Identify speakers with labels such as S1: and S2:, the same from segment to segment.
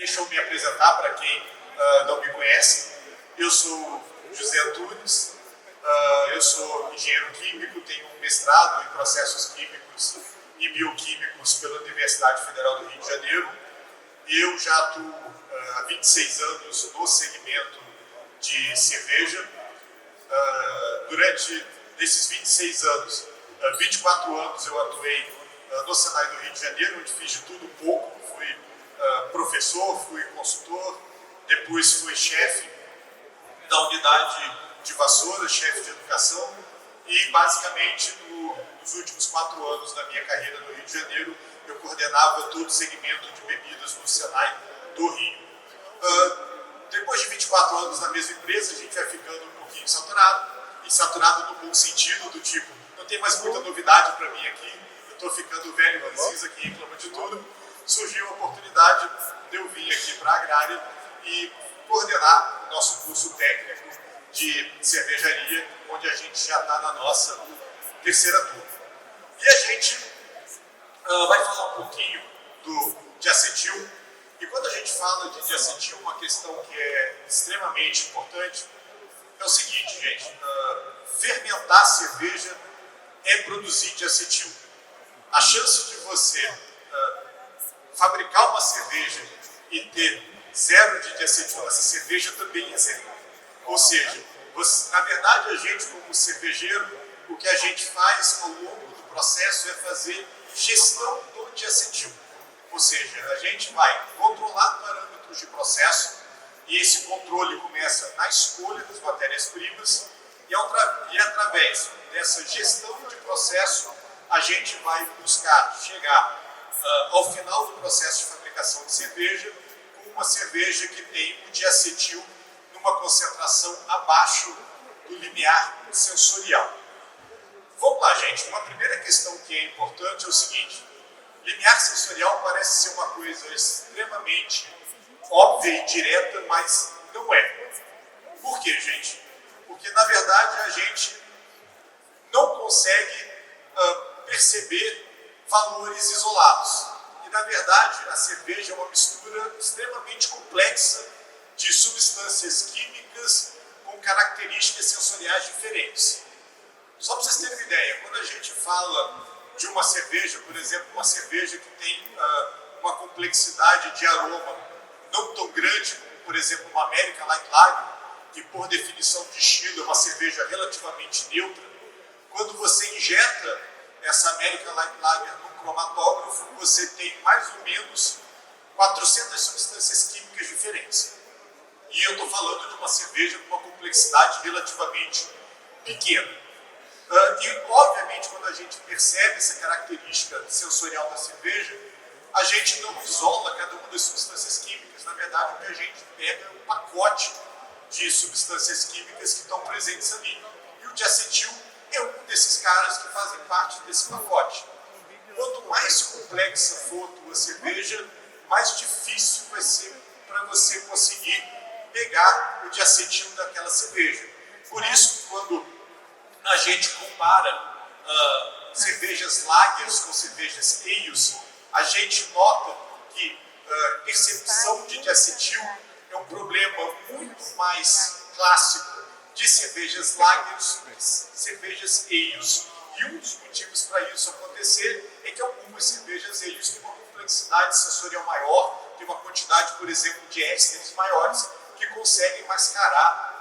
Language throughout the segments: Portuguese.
S1: Deixa eu me apresentar para quem não me conhece. Eu sou José Antunes, eu sou engenheiro químico, tenho um mestrado em processos químicos e bioquímicos pela Universidade Federal do Rio de Janeiro. Eu já atuo há 26 anos no segmento de cerveja. Durante esses 26 anos, 24 anos eu atuei no Senai do Rio de Janeiro, onde fiz de tudo um pouco. Fui professor, fui consultor, depois fui chefe da unidade de Vassoura, chefe de educação, e basicamente nos últimos 4 anos da minha carreira no Rio de Janeiro, eu coordenava todo o segmento de bebidas no Senai do Rio. Depois de 24 anos na mesma empresa, a gente vai ficando um pouquinho saturado, e saturado no bom sentido, do tipo, não tem mais muita novidade para mim aqui, eu estou ficando velho, ranzinza, que reclama de tudo. Surgiu a oportunidade de eu vir aqui para a Agrária e coordenar o nosso curso técnico de cervejaria, onde a gente já está na nossa terceira turma. E a gente vai falar um pouquinho do diacetil. E quando a gente fala de diacetil, uma questão que é extremamente importante é o seguinte, gente, fermentar cerveja é produzir diacetil. A chance de você fabricar uma cerveja e ter zero de diacetil nessa cerveja também é zero. Ou seja, na verdade a gente como cervejeiro, o que a gente faz ao longo do processo é fazer gestão do diacetil. Ou seja, a gente vai controlar parâmetros de processo e esse controle começa na escolha das matérias-primas e através dessa gestão de processo a gente vai buscar chegar ao final do processo de fabricação de cerveja com uma cerveja que tem o diacetil numa concentração abaixo do limiar sensorial. Vamos lá, gente. Uma primeira questão que é importante é o seguinte: limiar sensorial parece ser uma coisa extremamente óbvia e direta, mas não é. Por quê, gente? Porque, na verdade, a gente não consegue perceber valores isolados. E, na verdade, a cerveja é uma mistura extremamente complexa de substâncias químicas com características sensoriais diferentes. Só para vocês terem uma ideia, quando a gente fala de uma cerveja, por exemplo, uma cerveja que tem uma complexidade de aroma não tão grande como, por exemplo, uma American Light Lager, que por definição de estilo é uma cerveja relativamente neutra, quando você injeta essa American Light Lager num cromatógrafo, você tem mais ou menos 400 substâncias químicas diferentes. E eu estou falando de uma cerveja com uma complexidade relativamente pequena. E, obviamente, quando a gente percebe essa característica sensorial da cerveja, a gente não isola cada uma das substâncias químicas. Na verdade, o que a gente pega é um pacote de substâncias químicas que estão presentes ali. E o diacetil é um desses caras que fazem parte desse pacote. Quanto mais complexa for a tua cerveja, mais difícil vai ser para você conseguir pegar o diacetil daquela cerveja. Por isso, quando a gente compara cervejas lagers com cervejas ales, a gente nota que percepção de diacetil é um problema muito mais clássico de cervejas lagers do que cervejas ales. E um dos motivos para isso acontecer é que algumas cervejas ales têm uma complexidade sensorial maior, tem uma quantidade, por exemplo, de ésteres maiores que conseguem mascarar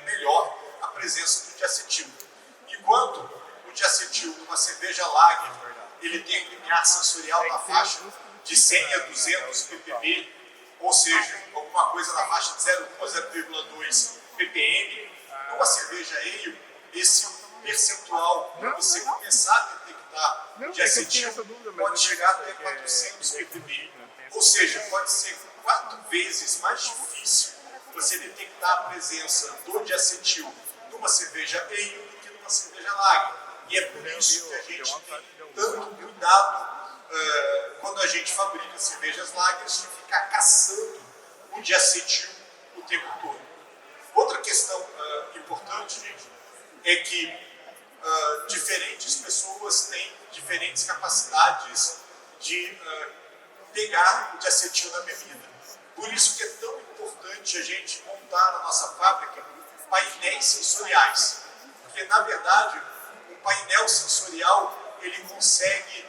S1: melhor a presença do diacetil. Enquanto o diacetil numa cerveja lager, ele tem um limiar sensorial na faixa de 100 a 200 ppb, ou seja, alguma coisa na faixa de 0,1 a 0,2 ppm, numa cerveja ale, esse percentual, para você começar a detectar diacetil, pode chegar até 400 ppb. Ou seja, pode ser 4 vezes mais difícil você detectar a presença do diacetil numa cerveja ale do que numa cerveja lager. E é por isso que a gente tem tanto cuidado quando a gente fabrica cervejas lagers de ficar caçando o diacetil o tempo todo. Outra questão importante, gente, é que diferentes pessoas têm diferentes capacidades de pegar o diacetil na bebida. Por isso que é tão importante a gente montar na nossa fábrica painéis sensoriais. Porque, na verdade, o painel sensorial ele consegue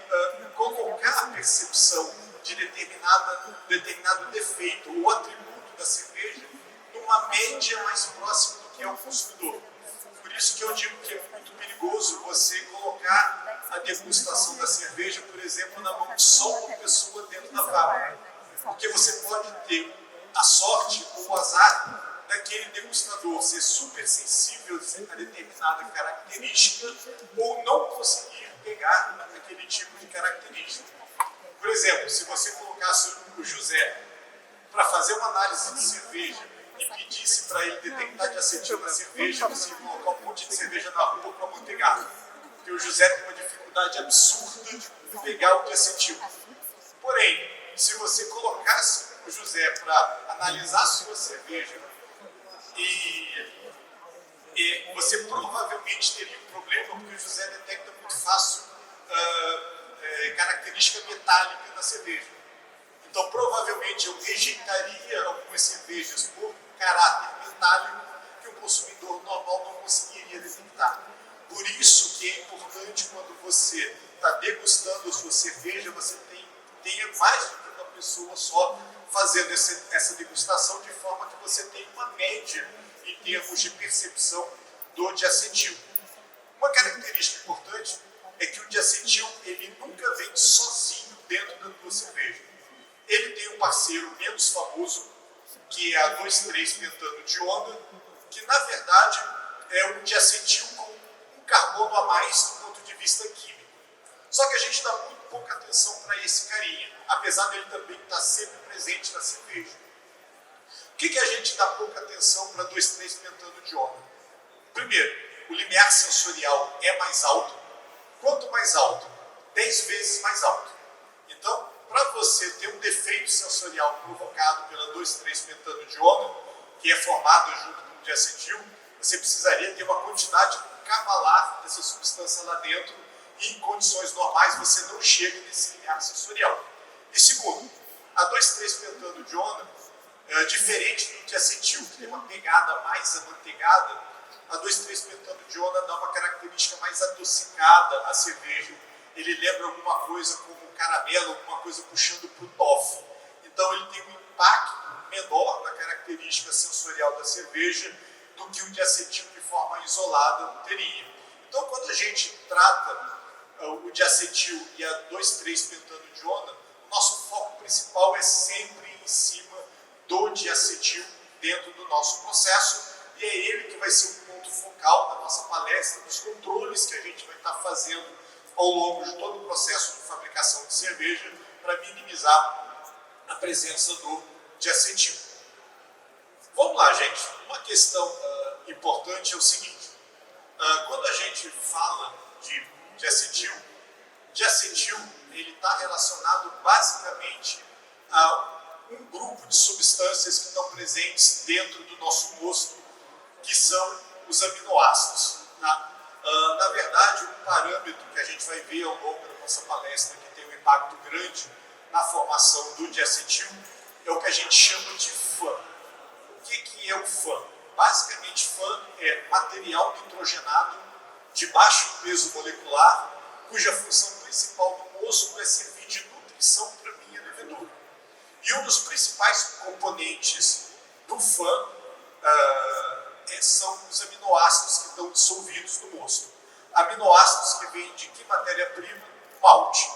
S1: colocar a percepção de determinado defeito ou atributo da cerveja numa média mais próxima do que é o consumidor. Por isso que eu digo que é muito perigoso você colocar a degustação da cerveja, por exemplo, na mão de só uma pessoa dentro da fábrica. Porque você pode ter a sorte ou o azar daquele degustador ser super sensível a determinada característica ou não conseguir pegar aquele tipo de característica. Por exemplo, se você colocasse o José para fazer uma análise de cerveja e pedisse para ele detectar de acetil na cerveja, você ia colocar um monte de cerveja na rua para amanteigado. Porque o José tem uma dificuldade absurda de pegar o de acetil. Porém, se você colocasse o José para analisar a sua cerveja e você provavelmente teria um problema, porque o José detecta muito fácil característica metálica da cerveja. Então, provavelmente, eu rejeitaria algumas cervejas por caráter metálico que o consumidor normal não conseguiria detectar. Por isso que é importante, quando você está degustando a sua cerveja, você tenha mais do que uma pessoa só fazendo essa degustação, de forma que você tenha uma média em termos de percepção do diacetil. Uma característica importante é que o diacetil ele nunca vem sozinho dentro da tua cerveja. Ele tem um parceiro menos famoso, que é a 2,3-pentano-diona, que na verdade é um diacetil com um carbono a mais do ponto de vista químico. Só que a gente dá muito pouca atenção para esse carinha, apesar dele também estar sempre presente na cerveja. O que a gente dá pouca atenção para 2,3-pentano-diona? Primeiro, o limiar sensorial é mais alto. Quanto mais alto? 10 vezes mais alto. Então, para você ter um defeito sensorial provocado pela 2,3-pentano-diona, que é formado junto com o diacetil, você precisaria ter uma quantidade cavalar dessa substância lá dentro, e em condições normais você não chega nesse limiar sensorial. E segundo, a 2,3-pentano-diona, diferente do diacetil, que tem uma pegada mais amanteigada, a 2,3-pentano-diona dá uma característica mais adocicada à cerveja. Ele lembra alguma coisa como caramelo, alguma coisa puxando para o toffee. Então ele tem um impacto menor na característica sensorial da cerveja do que o diacetil de forma isolada teria. Então quando a gente trata o diacetil e a 2,3-pentano-diona, o nosso foco principal é sempre em cima do diacetil dentro do nosso processo, e é ele que vai ser um ponto focal da nossa palestra, dos controles que a gente vai estar fazendo ao longo de todo o processo de fabricação de cerveja para minimizar a presença do diacetil. Vamos lá, gente. Uma questão importante é o seguinte. Quando a gente fala de diacetil ele está relacionado basicamente a um grupo de substâncias que estão presentes dentro do nosso mosto, que são os aminoácidos. Tá? Na verdade, um parâmetro que a gente vai ver ao longo da nossa palestra que tem um impacto grande na formação do diacetil é o que a gente chama de FAN. O que é o FAN? Basicamente, FAN é material nitrogenado de baixo peso molecular, cuja função principal do mosto é servir de nutrição para a minha levedura. E um dos principais componentes do FAN são os aminoácidos que estão dissolvidos no mosto. Aminoácidos que vêm de que matéria-prima? Malte.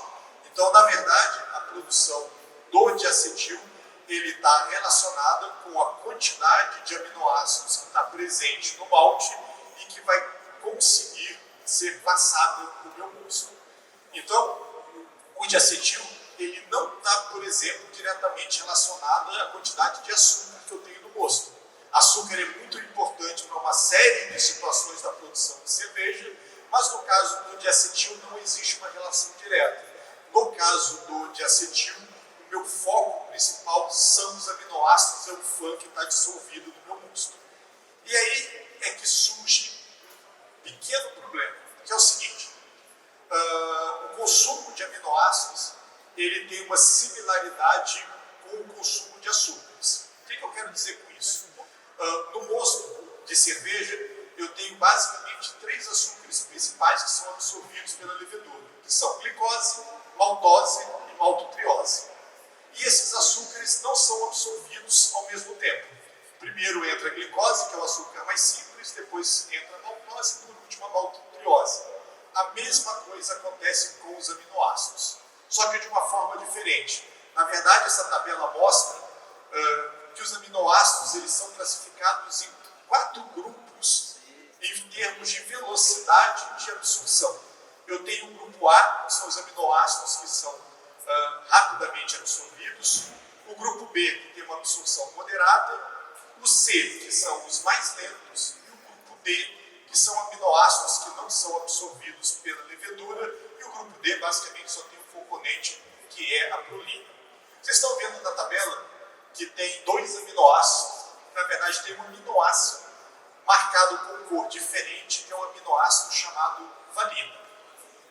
S1: Então, na verdade, a produção do diacetil ele está relacionada com a quantidade de aminoácidos que está presente no malte e que vai conseguir ser passada para o meu mosto. Então, o diacetil ele não está, por exemplo, diretamente relacionado à quantidade de açúcar que eu tenho no mosto. Açúcar é muito importante para uma série de situações da produção de cerveja, mas no caso do diacetil não existe uma relação direta. No caso do diacetil, o meu foco principal são os aminoácidos, é o FAN que está dissolvido no meu mosto. E aí é que surge um pequeno problema, que é o seguinte: o consumo de aminoácidos ele tem uma similaridade com o consumo de açúcares. O que eu quero dizer com isso? No mosto de cerveja, eu tenho basicamente 3 açúcares principais que são absorvidos pela levedura, que são glicose, maltose e maltotriose. E esses açúcares não são absorvidos ao mesmo tempo. Primeiro entra a glicose, que é o açúcar mais simples, depois entra a maltose e por último a maltotriose. A mesma coisa acontece com os aminoácidos, só que de uma forma diferente. Na verdade, essa tabela mostra que os aminoácidos eles são classificados em 4 grupos em termos de velocidade de absorção. Eu tenho o grupo A, que são os aminoácidos que são rapidamente absorvidos, o grupo B, que tem uma absorção moderada, o C, que são os mais lentos, e o grupo D, que são aminoácidos que não são absorvidos pela levedura, e o grupo D basicamente só tem um componente que é a prolina. Vocês estão vendo na tabela que tem 2 aminoácidos, na verdade tem um aminoácido marcado com cor diferente, que é um aminoácido chamado valina.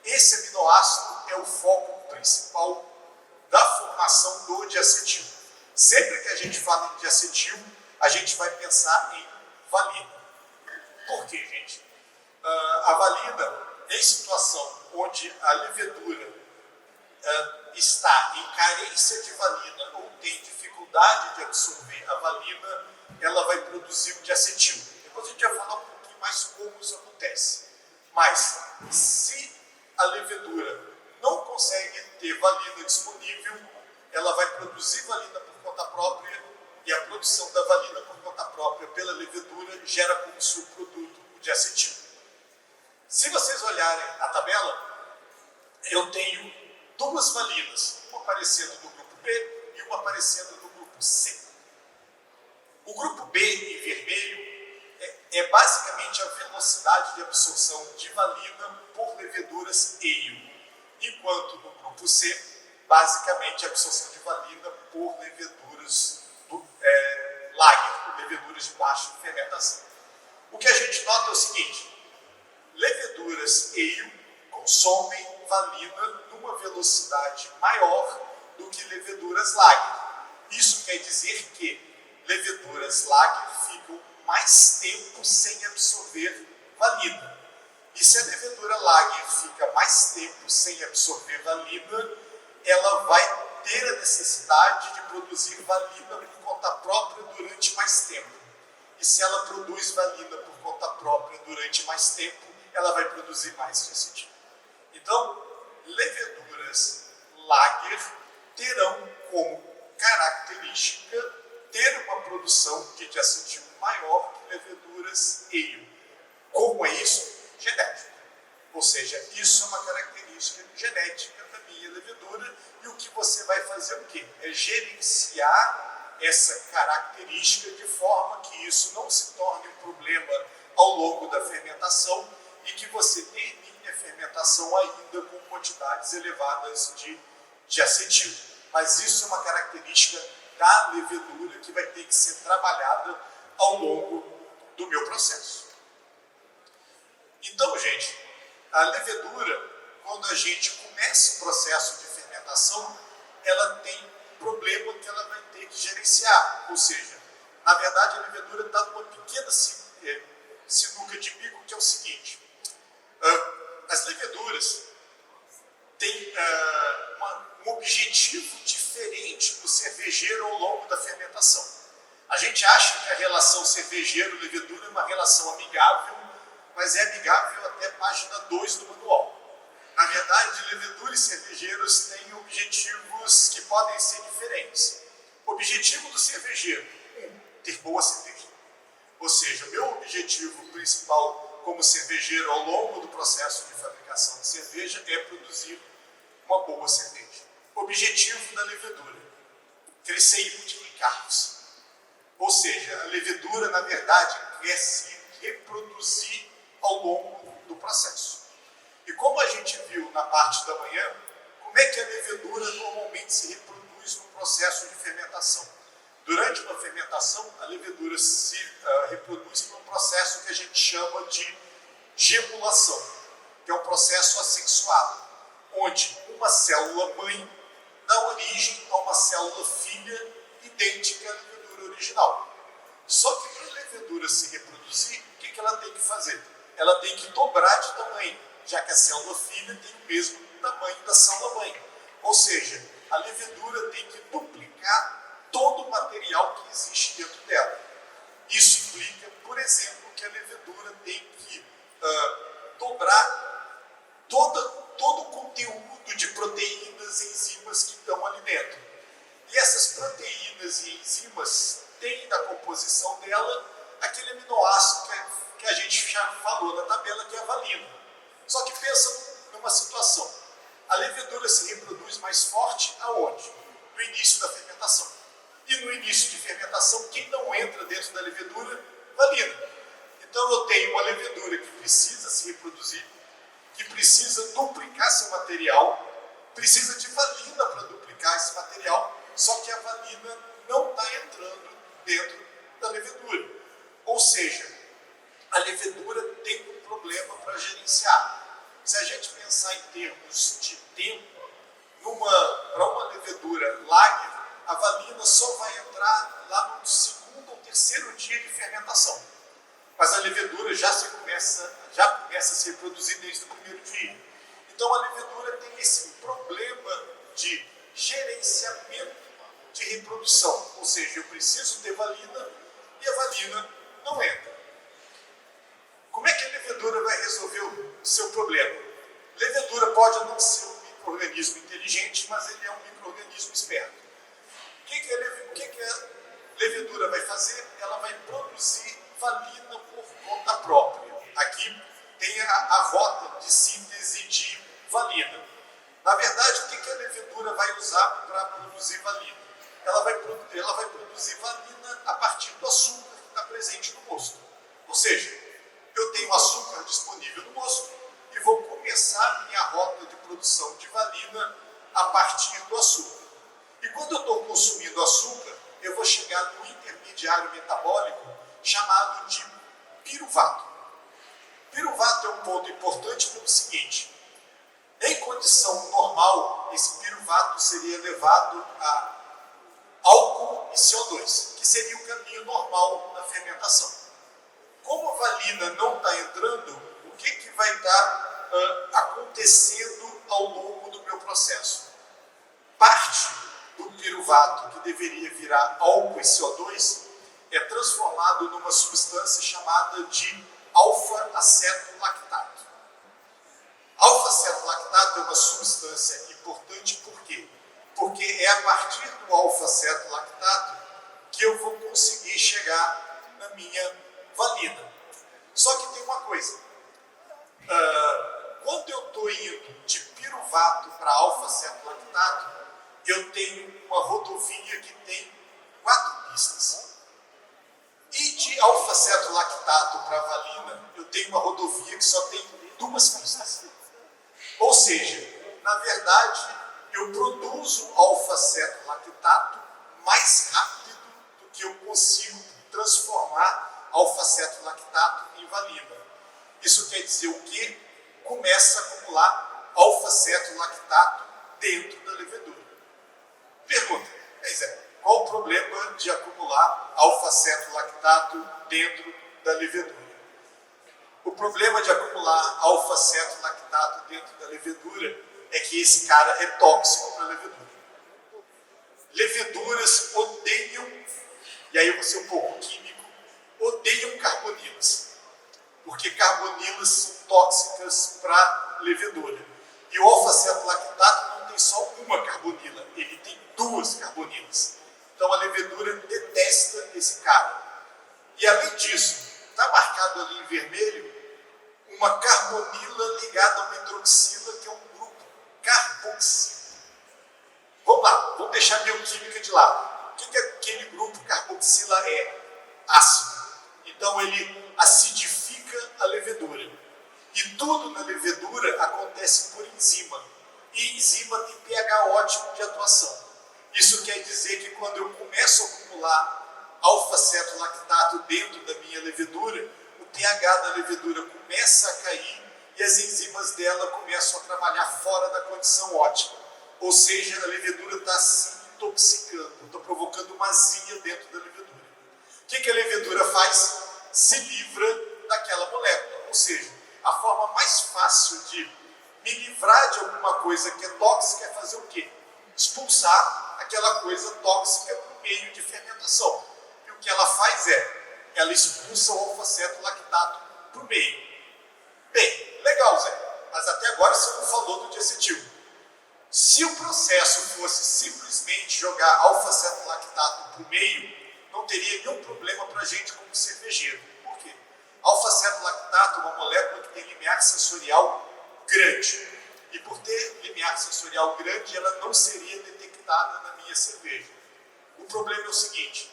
S1: Esse aminoácido é o foco principal da formação do diacetil. Sempre que a gente fala em diacetil, a gente vai pensar em valina. Por quê, gente? A valina, em situação onde a levedura está em carência de valina ou tem dificuldade de absorver a valina, ela vai produzir o diacetil. Depois a gente vai falar um pouquinho mais como isso acontece. Mas, se a levedura não consegue ter valina disponível, ela vai produzir valina por conta própria, e a produção da valina por conta própria pela levedura gera como subproduto o diacetil. Se vocês olharem a tabela, eu tenho 2 valinas, uma aparecendo no grupo B e uma aparecendo no grupo C. O grupo B, em vermelho, é basicamente a velocidade de absorção de valina por leveduras EIO, enquanto no grupo C, basicamente a absorção de valina por leveduras lager, leveduras de baixa fermentação. O que a gente nota é o seguinte: leveduras EIO consomem valina numa velocidade maior do que leveduras lager. Isso quer dizer que leveduras lager ficam mais tempo sem absorver valina. E se a levedura lager fica mais tempo sem absorver valina, ela vai ter a necessidade de produzir valina por conta própria durante mais tempo. E se ela produz valina por conta própria durante mais tempo, ela vai produzir mais diacetil. Então, leveduras lager terão como característica ter uma produção de diacetil maior que leveduras EIO. Como é isso? Genético. Ou seja, isso é uma característica genética da minha levedura, e o que você vai fazer o quê? É gerenciar essa característica de forma que isso não se torne um problema ao longo da fermentação e que você termine a fermentação ainda com quantidades elevadas de diacetil. Mas isso é uma característica da levedura que vai ter que ser trabalhada ao longo do meu processo. Então, gente, a levedura, quando a gente começa o processo de fermentação, ela tem um problema que ela vai ter que gerenciar. Ou seja, na verdade, a levedura está numa pequena sinuca de bico, que é o seguinte: as leveduras têm um objetivo diferente do cervejeiro ao longo da fermentação. A gente acha que a relação cervejeiro-levedura é uma relação amigável, mas é amigável até página 2 do manual. Na verdade, levedura e cervejeiros têm objetivos que podem ser diferentes. O objetivo do cervejeiro, ter boa cerveja. Ou seja, o meu objetivo principal como cervejeiro ao longo do processo de fabricação de cerveja é produzir uma boa cerveja. Objetivo da levedura: crescer e multiplicar-se. Ou seja, a levedura, na verdade, quer se reproduzir ao longo do processo. E como a gente viu na parte da manhã, como é que a levedura normalmente se reproduz no processo de fermentação? Durante uma fermentação, a levedura se reproduz por um processo que a gente chama de gemulação, que é um processo assexuado, onde uma célula-mãe dá origem a uma célula célula filha idêntica à levedura original. Só que para a levedura se reproduzir, o que ela tem que fazer? Ela tem que dobrar de tamanho, já que a célula filha tem o mesmo tamanho da célula mãe. Ou seja, a levedura tem que duplicar todo o material que existe dentro dela. Isso implica, por exemplo, que a levedura tem que dobrar todo o conteúdo de proteínas e enzimas que estão ali dentro. E essas proteínas e enzimas têm na composição dela aquele aminoácido que a gente já falou na tabela, que é a valina. Só que pensa numa situação. A levedura se reproduz mais forte aonde? No início da fermentação. E no início de fermentação, quem não entra dentro da levedura? Valina. Então eu tenho uma levedura que precisa se reproduzir, que precisa duplicar seu material, precisa de valina para duplicar esse material, só que a valina não está entrando dentro da levedura. Ou seja, a levedura tem um problema para gerenciar. Se a gente pensar em termos de tempo, para uma levedura lager, a valina só vai entrar lá no segundo ou terceiro dia de fermentação. Mas a levedura já começa a se reproduzir desde o primeiro dia. Então a levedura tem esse problema de gerenciamento de reprodução. Ou seja, eu preciso ter valina e a valina não entra. Como é que a levedura vai resolver o seu problema? Levedura pode não ser um micro-organismo inteligente, mas ele é um micro-organismo esperto. O que a levedura vai fazer? Ela vai produzir valina por conta própria. Aqui tem a rota de síntese de valina. Na verdade, o que a levedura vai usar para produzir valina? Ela vai produzir valina a partir do açúcar que está presente no mosto. Ou seja, eu tenho açúcar disponível no mosto e vou começar a minha rota de produção de valina a partir do açúcar. E quando eu estou consumindo açúcar, eu vou chegar no intermediário metabólico chamado de piruvato. Piruvato é um ponto importante pelo seguinte: em condição normal, esse piruvato seria levado a álcool e CO2, que seria o caminho normal da fermentação. Como a valina não está entrando, o que vai estar acontecendo ao longo do meu processo? Parte do piruvato, que deveria virar álcool e CO2, é transformado numa substância chamada de alfa-acetolactato. Alfa-acetolactato é uma substância importante, por quê? Porque é a partir do alfa-acetolactato que eu vou conseguir chegar na minha valina. Só que tem uma coisa. Quando eu estou indo de piruvato para alfa-acetolactato, eu tenho uma rodovia que tem 4 pistas. E de alfa-acetolactato para valina, eu tenho uma rodovia que só tem 2 pistas. Ou seja, na verdade, eu produzo alfa-acetolactato mais rápido do que eu consigo transformar alfa-acetolactato em valina. Isso quer dizer o quê? Começa a acumular alfa-acetolactato dentro da levedura. Pergunta, qual o problema de acumular alfa-acetolactato dentro da levedura? O problema de acumular alfa-acetolactato dentro da levedura é que esse cara é tóxico para a levedura. Leveduras odeiam, e aí eu vou ser um pouco químico, odeiam carbonilas, porque carbonilas são tóxicas para a levedura. E o alfa-acetolactato não tem só uma carbonila, ele tem 2 carbonilas. Então a levedura detesta esse cara. E além disso, está marcado ali em vermelho uma carbonila ligada a uma hidroxila, que é um grupo carboxila. Vamos lá, vamos deixar a bioquímica de lado. O que aquele grupo carboxila é? Ácido. Então ele acidifica a levedura. E tudo na levedura acontece por enzima. E enzima tem pH ótimo de atuação. Isso quer dizer que quando eu começo a acumular alfa-acetolactato dentro da minha levedura, o pH da levedura começa a cair e as enzimas dela começam a trabalhar fora da condição ótima. Ou seja, a levedura está se intoxicando. faz? Se livra daquela molécula. Ou seja, a forma mais fácil de me livrar de alguma coisa que é tóxica é fazer o quê? Expulsar aquela coisa tóxica por meio de fermentação. E o que ela faz ela expulsa o alfa-ceto-lactato para o meio. Bem, legal, Zé, mas até agora você não falou do diacetil. Se o processo fosse simplesmente jogar alfa-ceto-lactato para o meio, não teria nenhum problema para a gente como cervejeiro. Por quê? Alfa-ceto-lactato é uma molécula que tem limiar sensorial grande. E por ter limiar sensorial grande, ela não seria detectada na minha cerveja. O problema é o seguinte: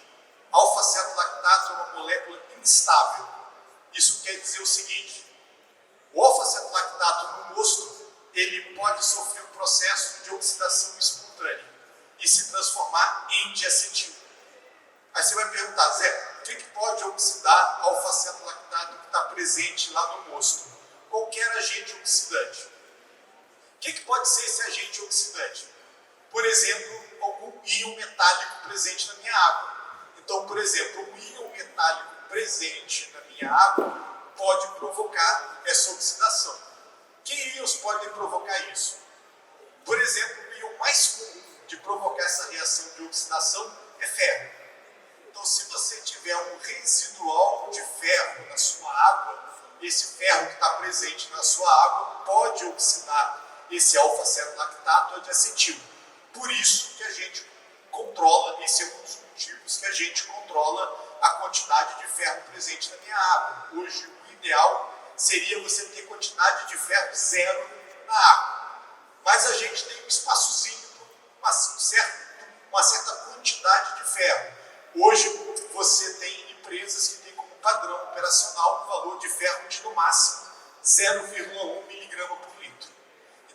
S1: alfa-ceto-lactato é uma molécula instável. Isso quer dizer o seguinte: o alfa-ceto-lactato no mosto, ele pode sofrer um processo de oxidação espontânea e se transformar em diacetil. Aí você vai perguntar, Zé, o que pode oxidar alfa-ceto-lactato que está presente lá no mosto? Qualquer agente oxidante. O que pode ser esse agente oxidante? Por exemplo, algum íon metálico presente na minha água. Então, por exemplo, um íon metálico presente na minha água pode provocar essa oxidação. Que íons podem provocar isso? Por exemplo, o íon mais comum de provocar essa reação de oxidação é ferro. Então, se você tiver um residual de ferro na sua água, esse ferro que está presente na sua água pode oxidar esse alfa-ceto-lactato a diacetil. Por isso que a gente controla, esse é um dos motivos que a gente controla a quantidade de ferro presente na minha água. Hoje, o ideal seria você ter quantidade de ferro zero na água. Mas a gente tem um espaçozinho, uma certa quantidade de ferro. Hoje, você tem empresas que têm como padrão operacional um valor de ferro de, no máximo, 0,1 miligrama por litro.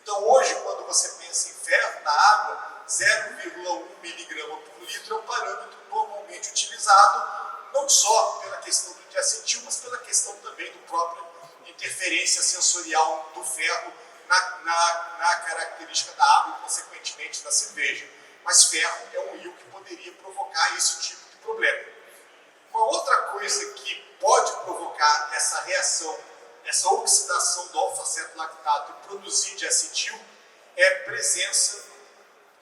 S1: Então, hoje, quando você pensa em ferro na água, 0,1 miligrama por litro é um parâmetro normalmente utilizado, não só pela questão do diacetil, mas pela questão também do próprio interferência sensorial do ferro na característica da água e, consequentemente, da cerveja. Mas ferro é um íon que poderia provocar esse tipo de problema. Uma outra coisa que pode provocar essa reação, essa oxidação do alfa-ceto-lactato e produzir diacetil é a presença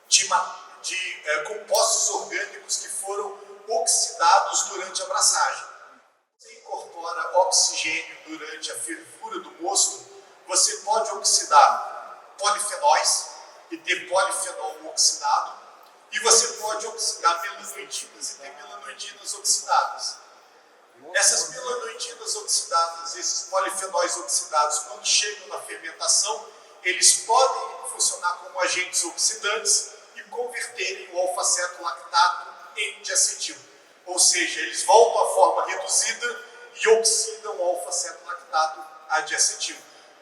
S1: de compostos orgânicos que foram oxidados durante a abraçagem. Você incorpora oxigênio durante a fervura do mosto, você pode oxidar polifenóis e ter polifenol oxidado, e você pode oxidar melanoidinas e ter melanoidinas oxidadas. Essas melanoidinas oxidadas, esses polifenóis oxidados, quando chegam na fermentação, eles podem funcionar como agentes oxidantes e converterem o alfa-ceto-lactato em diacetil. Ou seja, eles voltam à forma reduzida e oxidam o alfa-ceto-lactato a diacetil.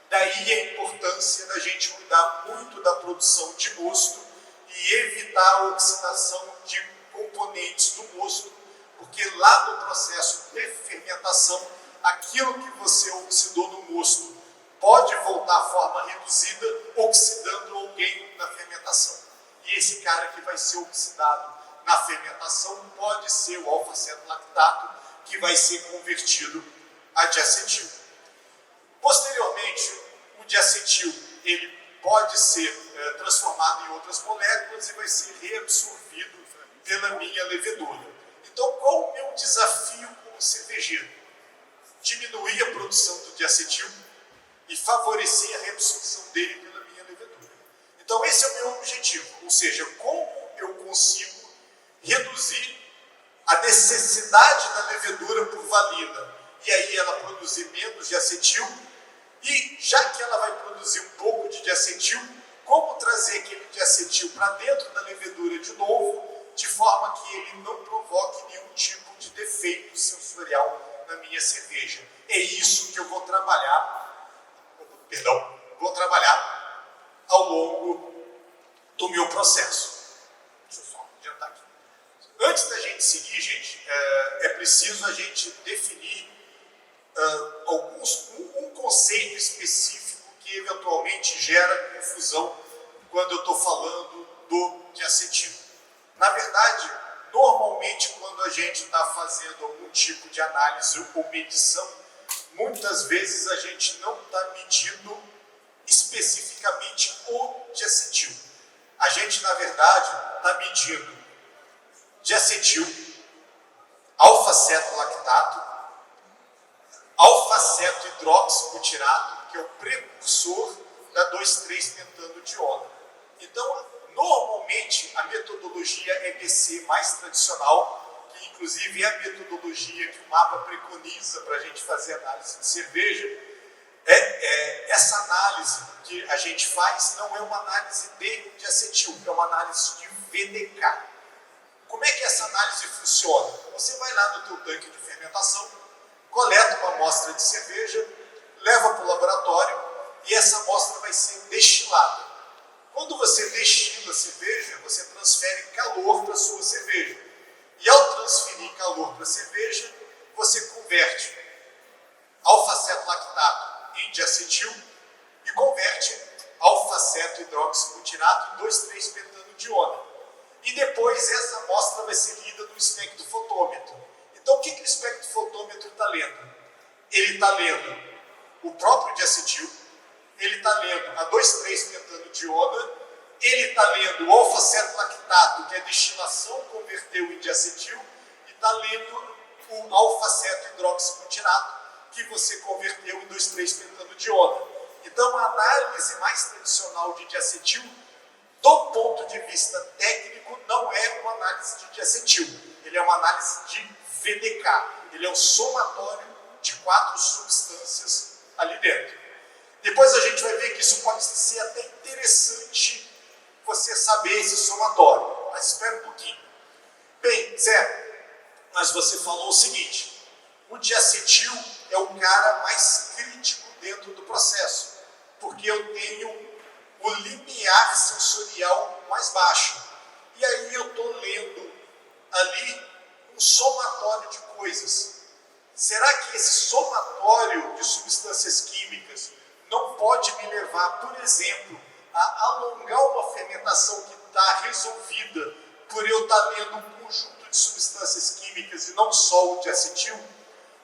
S1: Daí a importância da gente cuidar muito da produção de mosto e evitar a oxidação de componentes do mosto, porque lá no processo de fermentação, aquilo que você oxidou no mosto pode voltar à forma reduzida, oxidando alguém na fermentação. E esse cara que vai ser oxidado na fermentação pode ser o alfa-ceto-lactato, que vai ser convertido a diacetil. Posteriormente, o diacetil ele pode ser transformado em outras moléculas e vai ser reabsorvido pela minha levedura. Então, qual o meu desafio como cervejeiro? Diminuir a produção do diacetil e favorecer a reabsorção dele pela minha levedura. Então, esse é o meu objetivo, ou seja, como eu consigo reduzir a necessidade da levedura por valina e aí ela produzir menos diacetil, e já que ela vai produzir um pouco de diacetil, como trazer aquele diacetil para dentro da levedura de novo, de forma que ele não provoque nenhum tipo de defeito sensorial na minha cerveja. É isso que eu vou trabalhar ao longo do meu processo. Deixa eu só adiantar aqui. Antes da gente seguir, gente, é preciso a gente definir um conceito específico que eventualmente gera confusão quando eu estou falando do diacetil. Na verdade, Normalmente, quando a gente está fazendo algum tipo de análise ou medição, muitas vezes a gente não está medindo especificamente o diacetil. A gente, na verdade, está medindo diacetil, alfa-cetolactato, alfa-ceto hidroxibutirato, que é o precursor da 2,3-pentano-diona. Então, normalmente, a metodologia EBC mais tradicional, que inclusive é a metodologia que o mapa preconiza para a gente fazer análise de cerveja, essa análise que a gente faz não é uma análise de diacetil, é uma análise de VDK. Como é que essa análise funciona? Você vai lá no teu tanque de fermentação, coleta uma amostra de cerveja, leva para o laboratório e essa amostra vai ser destilada. Quando você destila a cerveja, você transfere calor para a sua cerveja. E ao transferir calor para a cerveja, você converte alfa-cetolactato em diacetil e converte alfa-ceto hidroxibutirato em 2,3-pentano-diona. E depois essa amostra vai ser lida no espectrofotômetro. Então o que o espectrofotômetro está lendo? Ele está lendo o próprio diacetil, ele está lendo a 2,3-pentano-diona, ele está lendo o alfa-cetolactato, que a destilação converteu em diacetil, e está lendo o alfa-ceto hidroxibutirato, que você converteu em 2,3-pentano-diona. Então a análise mais tradicional de diacetil, do ponto de vista técnico, não é uma análise de diacetil, ele é uma análise de VDK, ele é um somatório de 4 substâncias ali dentro. Depois a gente vai ver que isso pode ser até interessante você saber esse somatório, mas espera um pouquinho. Bem, Zé, mas você falou o seguinte, o diacetil é o cara mais crítico dentro do processo, porque eu tenho o limiar sensorial mais baixo. E aí eu estou lendo ali um somatório de coisas. Será que esse somatório de substâncias químicas não pode me levar, por exemplo, a alongar uma fermentação que está resolvida por eu estar lendo um conjunto de substâncias químicas e não só o diacetil?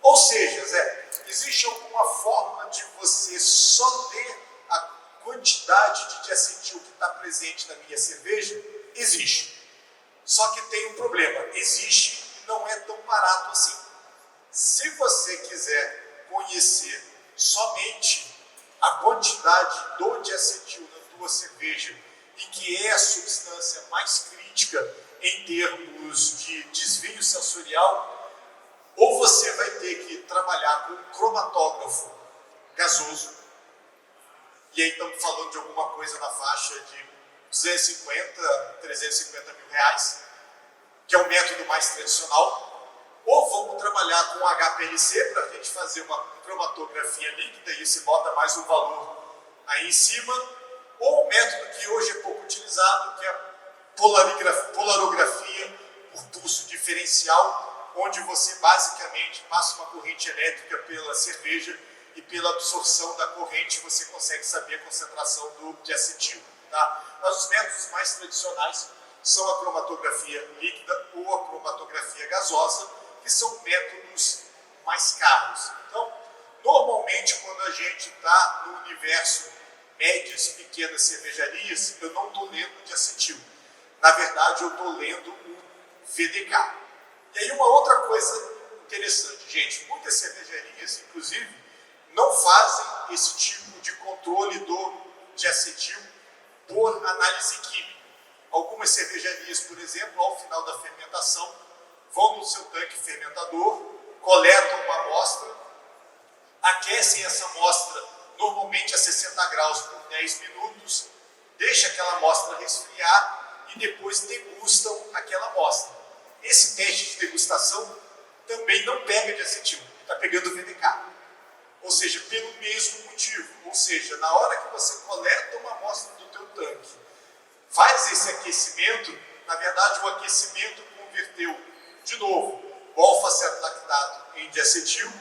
S1: Ou seja, Zé, existe alguma forma de você só ler a quantidade de diacetil que está presente na minha cerveja? Existe. Só que tem um problema. Existe e não é tão barato assim. Se você quiser conhecer somente a quantidade do diacetil na tua cerveja, e que é a substância mais crítica em termos de desvio sensorial, ou você vai ter que trabalhar com um cromatógrafo gasoso, e aí estamos falando de alguma coisa na faixa de 250, 350 mil reais, que é o método mais tradicional, ou vamos trabalhar com HPLC para a gente fazer uma cromatografia líquida, e você bota mais um valor aí em cima, ou o método que hoje é pouco utilizado, que é a polarografia por pulso diferencial, onde você basicamente passa uma corrente elétrica pela cerveja e pela absorção da corrente você consegue saber a concentração do diacetil. Tá? Mas os métodos mais tradicionais são a cromatografia líquida ou a cromatografia gasosa, que são métodos mais caros. Então, normalmente, quando a gente está no universo médias, pequenas cervejarias, eu não estou lendo diacetil. Na verdade, eu estou lendo o VDK. E aí, uma outra coisa interessante, gente, muitas cervejarias, inclusive, não fazem esse tipo de controle do diacetil por análise química. Algumas cervejarias, por exemplo, ao final da fermentação, vão no seu tanque fermentador, coletam uma amostra, aquecem essa amostra normalmente a 60 graus por 10 minutos, deixam aquela amostra resfriar e depois degustam aquela amostra. Esse teste de degustação também não pega diacetil, está pegando VDK. Ou seja, pelo mesmo motivo. Ou seja, na hora que você coleta uma amostra do teu tanque, faz esse aquecimento, na verdade o aquecimento converteu, de novo, o alfa-cetolactato em diacetil,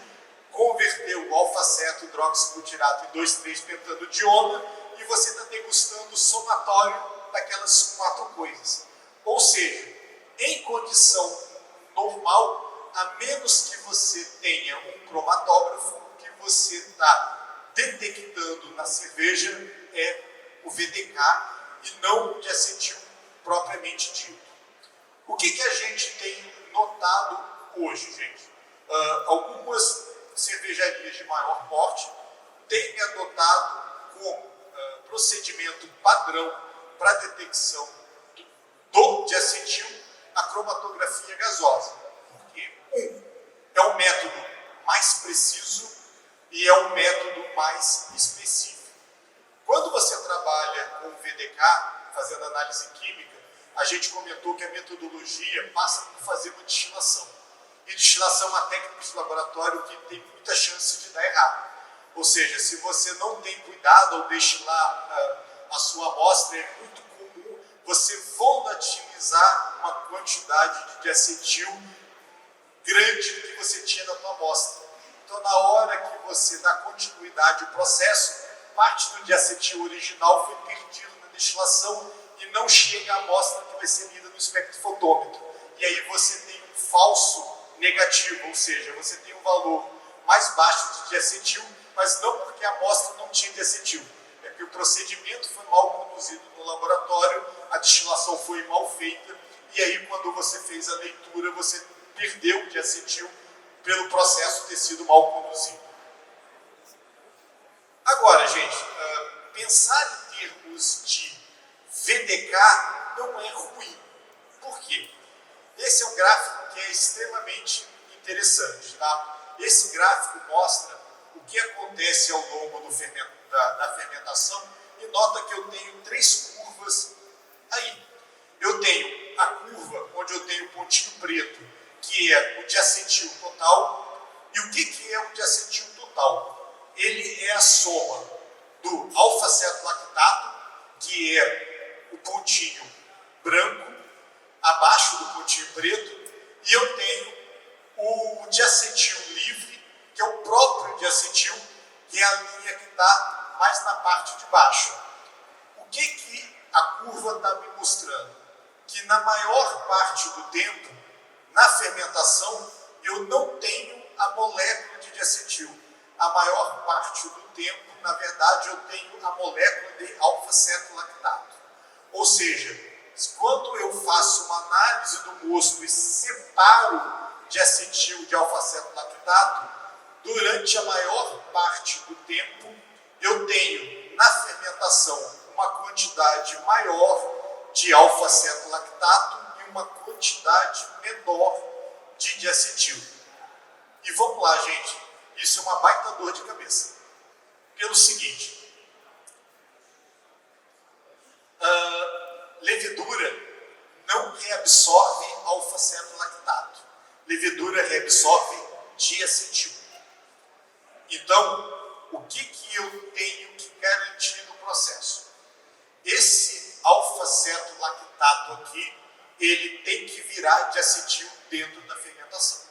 S1: converteu o alfa-ceto hidroxibutirato em 2,3-pentano-diona e você está degustando o somatório daquelas 4 coisas. Ou seja, Em condição normal, a menos que você tenha um cromatógrafo, o que você está detectando na cerveja é o VDK e não o diacetil propriamente dito. O que a gente tem notado hoje, gente? Algumas cervejarias de maior porte têm adotado como procedimento padrão para detecção do diacetil a cromatografia gasosa. Por quê? É o método mais preciso e é o método mais específico. Quando você trabalha com VDK, fazendo análise química, a gente comentou que a metodologia passa por fazer uma destilação. E destilação é uma técnica de laboratório que tem muita chance de dar errado. Ou seja, se você não tem cuidado ao destilar a sua amostra, é muito comum você volatilizar uma quantidade de diacetil grande do que você tinha na sua amostra. Então, na hora que você dá continuidade ao processo, parte do diacetil original foi perdido na destilação e não chega à amostra que vai ser lida no espectrofotômetro. E aí você tem um falso negativo, ou seja, você tem um valor mais baixo de diacetil, mas não porque a amostra não tinha diacetil. É que o procedimento foi mal conduzido no laboratório, a destilação foi mal feita, e aí quando você fez a leitura, você perdeu o diacetil pelo processo ter sido mal conduzido. Agora, gente, pensar em termos de VDK não é ruim. Por quê? Esse é um gráfico que é extremamente interessante. Tá? Esse gráfico mostra o que acontece ao longo da fermentação e nota que eu tenho 3 curvas aí. Eu tenho a curva onde eu tenho o pontinho preto, que é o diacetil total. E o que é o diacetil total? Ele é a soma do alfa-cetolactato, que é o pontinho branco, abaixo do pontinho preto, e eu tenho o diacetil livre, que é o próprio diacetil, que é a linha que está mais na parte de baixo. O que a curva está me mostrando? Que na maior parte do tempo, na fermentação, eu não tenho a molécula de diacetil. A maior parte do tempo, na verdade, eu tenho a molécula de alfa-cetolactato. Ou seja, quando eu faço uma análise do mosto e separo diacetil de alfa-cetolactato, durante a maior parte do tempo, eu tenho na fermentação uma quantidade maior de alfa-cetolactato e uma quantidade menor de diacetil. E vamos lá, gente. Isso é uma baita dor de cabeça. Pelo seguinte, levedura não reabsorve alfa-cetolactato. Levedura reabsorve diacetil. Então, o que eu tenho que garantir no processo? Esse alfa-cetolactato aqui, ele tem que virar diacetil dentro da fermentação.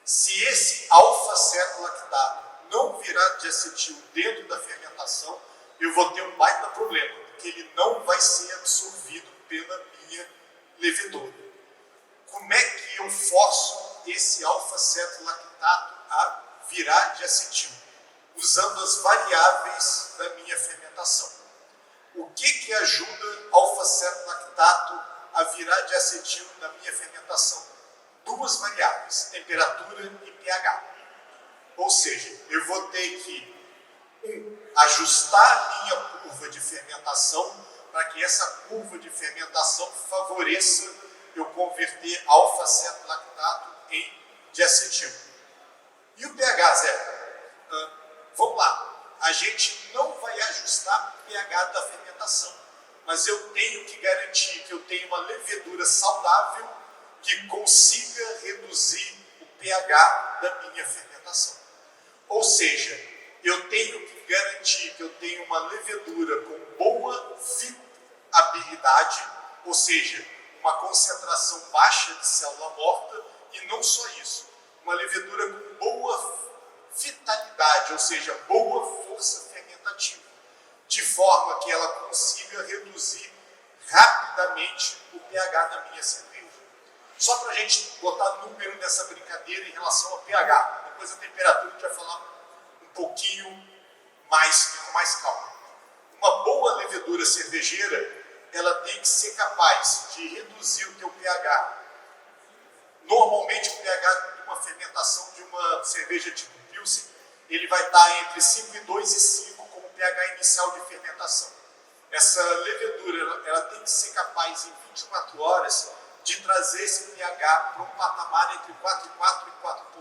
S1: Se esse alfa-cetolactato não virar diacetil dentro da fermentação, eu vou ter um baita problema, porque ele não vai ser absorvido pela minha levedura. Como é que eu forço esse alfa-cetolactato a virar diacetil? Usando as variáveis da minha fermentação. O que ajuda alfa-cetolactato a virar diacetil na minha fermentação? 2 variáveis, temperatura e pH. Ou seja, eu vou ter que ajustar a minha curva de fermentação para que essa curva de fermentação favoreça eu converter alfa-cetolactato em diacetil. E o pH zero? Vamos lá. A gente não vai ajustar o pH da fermentação, mas eu tenho que garantir que eu tenho uma levedura saudável que consiga reduzir o pH da minha fermentação. Ou seja, eu tenho que garantir que eu tenho uma levedura com boa viabilidade, ou seja, uma concentração baixa de célula morta, e não só isso, uma levedura com boa vitalidade, ou seja, boa força fermentativa, de forma que ela consiga reduzir rapidamente o pH da minha cerveja. Só para a gente botar número nessa brincadeira em relação ao pH. Depois a temperatura a gente vai falar um pouquinho mais, com mais calma. Uma boa levedura cervejeira, ela tem que ser capaz de reduzir o teu pH. Normalmente o pH de uma fermentação de uma cerveja tipo Pilsen, ele vai estar entre 5,2 e 5 como pH inicial de fermentação. Essa levedura, ela tem que ser capaz em 24 horas de trazer esse pH para um patamar entre 4,4 e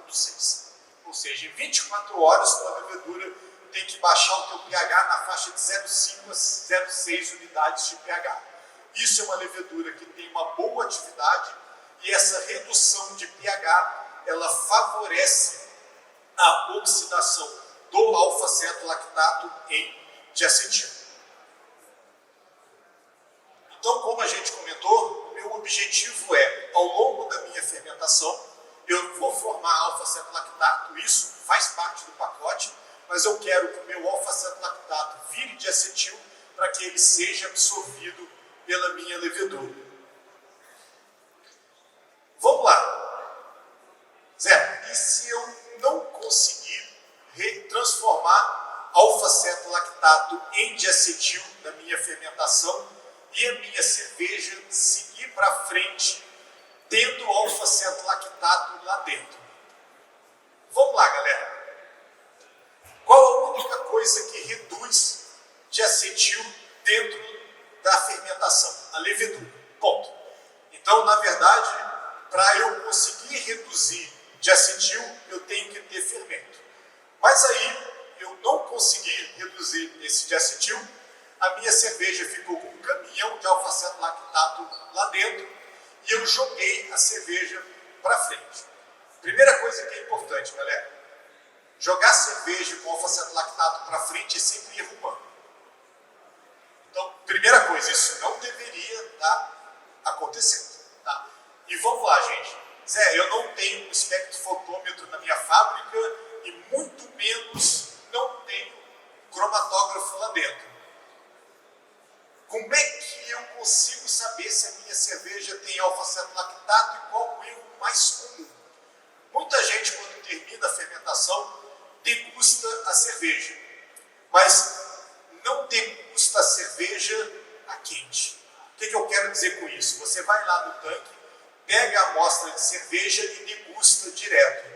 S1: 4,6. Ou seja, em 24 horas, a levedura tem que baixar o teu pH na faixa de 0,5 a 0,6 unidades de pH. Isso é uma levedura que tem uma boa atividade e essa redução de pH, ela favorece a oxidação do alfa-cetolactato em diacetil. Então, como a gente comentou, meu objetivo é, ao longo da minha fermentação, eu vou formar alfa-cetolactato, isso faz parte do pacote, mas eu quero que o meu alfa-cetolactato vire diacetil para que ele seja absorvido pela minha levedura. Vamos lá. Zé, e se eu não conseguir transformar alfa-cetolactato em diacetil na minha fermentação e a minha cerveja seguir para frente tendo alfa-cetolactato lá dentro? Vamos lá, galera. Qual a única coisa que reduz diacetil dentro da fermentação? A levedura. Ponto. Então, na verdade, para eu conseguir reduzir diacetil, eu tenho que ter fermento. Mas aí, eu não consegui reduzir esse diacetil, a minha cerveja ficou com um caminhão de alfa-cetolactato lá dentro e eu joguei a cerveja para frente. Primeira coisa que é importante, galera. Jogar cerveja com alfa-cetolactato para frente é sempre erro humano. Então, primeira coisa, isso não deveria estar acontecendo. Tá? E vamos lá, gente. Zé, eu não tenho um espectrofotômetro na minha fábrica e muito menos não tenho cromatógrafo lá dentro. Como é que eu consigo saber se a minha cerveja tem alfa-cetolactato e qual o erro mais comum? Muita gente, quando termina a fermentação, degusta a cerveja, mas não degusta a cerveja a quente. O que eu quero dizer com isso? Você vai lá no tanque, pega a amostra de cerveja e degusta direto.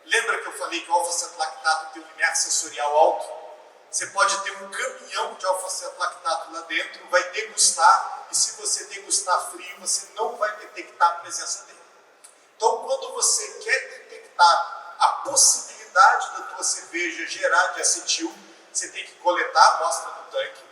S1: Lembra que eu falei que o alfa-cetolactato tem um limiar sensorial alto? Você pode ter um caminhão de alfa-cetolactato lá dentro, vai degustar, e se você degustar frio, você não vai detectar a presença dele. Então, quando você quer detectar a possibilidade da tua cerveja gerar diacetil, você tem que coletar a amostra no tanque,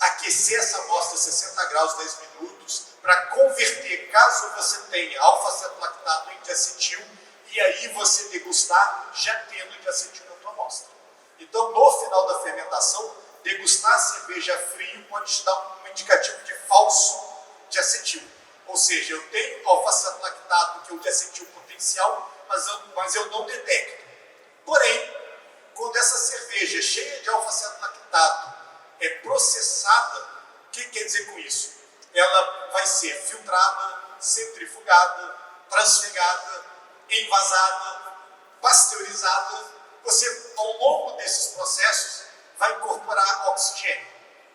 S1: aquecer essa amostra a 60 graus 10 minutos, para converter, caso você tenha alfa-cetolactato em diacetil, e aí você degustar já tendo diacetil na tua amostra. Então, no final da fermentação, degustar a cerveja frio pode te dar um indicativo de falso diacetil. Ou seja, eu tenho alfa-cetolactato, que é o diacetil potencial, mas eu não detecto. Porém, quando essa cerveja cheia de alfa-cetolactato é processada, o que quer dizer com isso? Ela vai ser filtrada, centrifugada, transfegada, envasada, pasteurizada. Você, ao longo desses processos, vai incorporar oxigênio,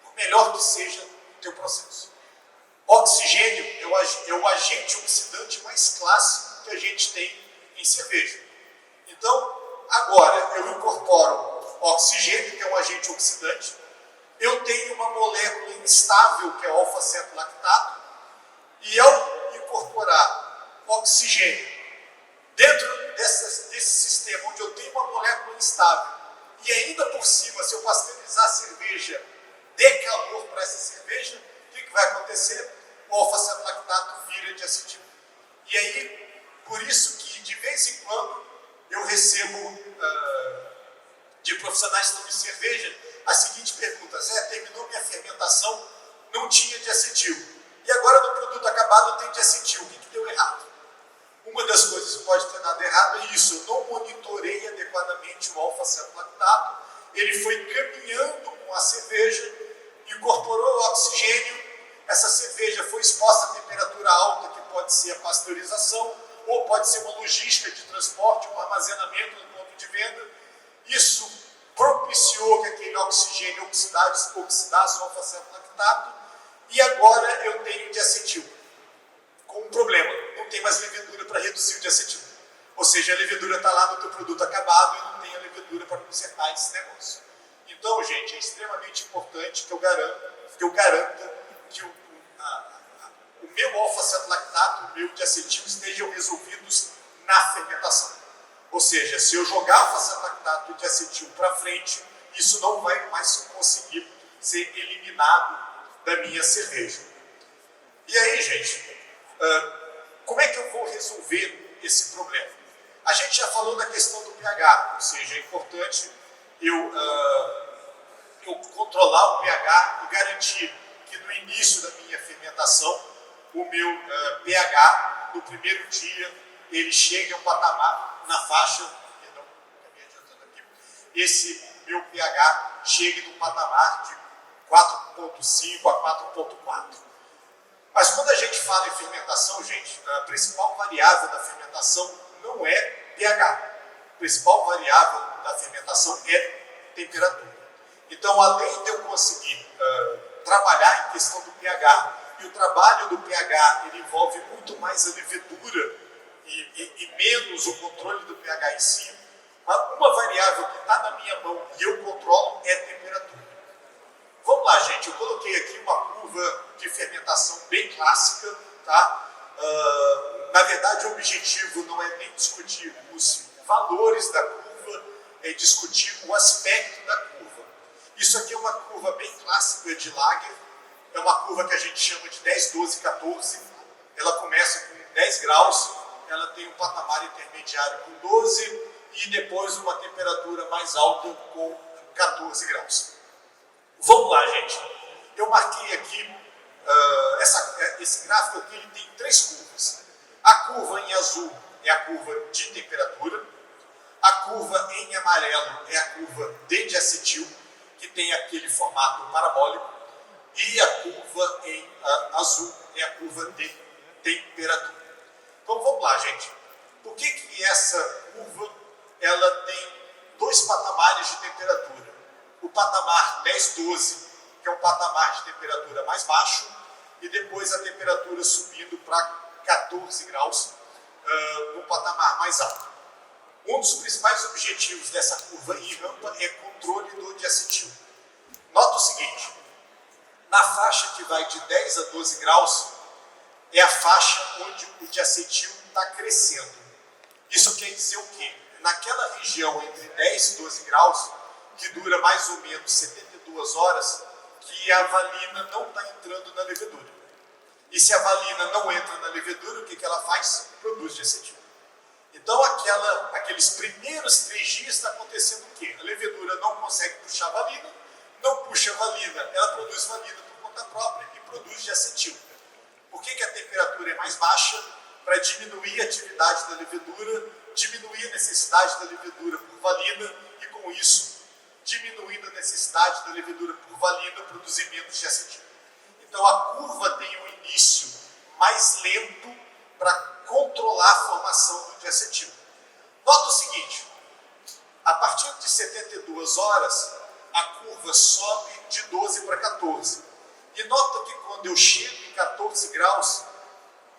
S1: por melhor que seja o teu processo. Oxigênio é o agente oxidante mais clássico que a gente tem em cerveja. Então, agora eu incorporo oxigênio, que é um agente oxidante, eu tenho uma molécula instável, que é o alfa-cetolactato, e ao incorporar oxigênio dentro desse sistema, onde eu tenho uma molécula instável, e ainda por cima, se eu pasteurizar a cerveja, dê calor para essa cerveja, o que vai acontecer? O alfa-cetolactato vira diacetil. E aí, por isso que de vez em quando eu recebo de profissionais de cerveja a seguinte pergunta: Zé, terminou minha fermentação, não tinha diacetil, e agora no produto acabado tem diacetil, o que deu errado? Uma das coisas que pode ter dado errado é isso: eu não monitorei adequadamente o alfa-cetolactato, ele foi caminhando com a cerveja, incorporou o oxigênio, essa cerveja foi exposta a temperatura alta, que pode ser a pasteurização, ou pode ser uma logística de transporte, um armazenamento no ponto de venda. Isso propiciou que aquele oxigênio oxidasse o alfa-aceto-lactato, e agora eu tenho diacetil. Com um problema, não tem mais levedura para reduzir o diacetil. Ou seja, a levedura está lá no teu produto acabado e não tem a levedura para consertar esse negócio. Então, gente, é extremamente importante que eu garanta que o meu alfa-aceto-lactato e o meu diacetil estejam resolvidos na fermentação. Ou seja, se eu jogar alfa-aceto-lactato e diacetil para frente, isso não vai mais conseguir ser eliminado da minha cerveja. E aí, gente, como é que eu vou resolver esse problema? A gente já falou da questão do pH, ou seja, é importante eu controlar o pH e garantir que no início da minha fermentação, o meu pH, no primeiro dia, ele chegue ao patamar na faixa, esse meu pH chegue no patamar de 4,5 a 4,4. Mas quando a gente fala em fermentação, gente, a principal variável da fermentação não é pH. A principal variável da fermentação é temperatura. Então, além de eu conseguir trabalhar em questão do pH, e o trabalho do pH ele envolve muito mais a levedura e menos o controle do pH em si, uma variável que está na minha mão e eu controlo é a temperatura. Vamos lá, gente, eu coloquei aqui uma curva de fermentação bem clássica, tá? Na verdade, o objetivo não é nem discutir os valores da curva, é discutir o aspecto da curva. Isso aqui é uma curva bem clássica de Lager, é uma curva que a gente chama de 10, 12, 14. Ela começa com 10 graus, ela tem um patamar intermediário com 12 e depois uma temperatura mais alta com 14 graus. Vamos lá, gente. Eu marquei aqui, esse gráfico aqui ele tem 3 curvas. A curva em azul é a curva de temperatura, a curva em amarelo é a curva de diacetil, que tem aquele formato parabólico, e a curva em azul é a curva de temperatura. Então vamos lá, gente. Por que essa curva ela tem 2 patamares de temperatura? O patamar 10-12, que é um patamar de temperatura mais baixo, e depois a temperatura subindo para 14 graus no patamar mais alto. Um dos principais objetivos dessa curva em rampa é controle do diacetil. Nota o seguinte, na faixa que vai de 10 a 12 graus, é a faixa onde o diacetil está crescendo. Isso quer dizer o quê? Naquela região entre 10 e 12 graus, que dura mais ou menos 72 horas, que a valina não está entrando na levedura. E se a valina não entra na levedura, o que ela faz? Produz diacetil. Então, aqueles primeiros 3 dias está acontecendo o quê? A levedura não consegue puxar a valina, não puxa a valina, ela produz valina por conta própria e produz diacetil. Por que a temperatura é mais baixa? Para diminuir a atividade da levedura, diminuir a necessidade da levedura por valina e, com isso, diminuindo a necessidade da levedura por valina, produzir menos diacetil. Então, a curva tem um início mais lento para controlar a formação do diacetil. Nota o seguinte, a partir de 72 horas, a curva sobe de 12 para 14. E nota que quando eu chego em 14 graus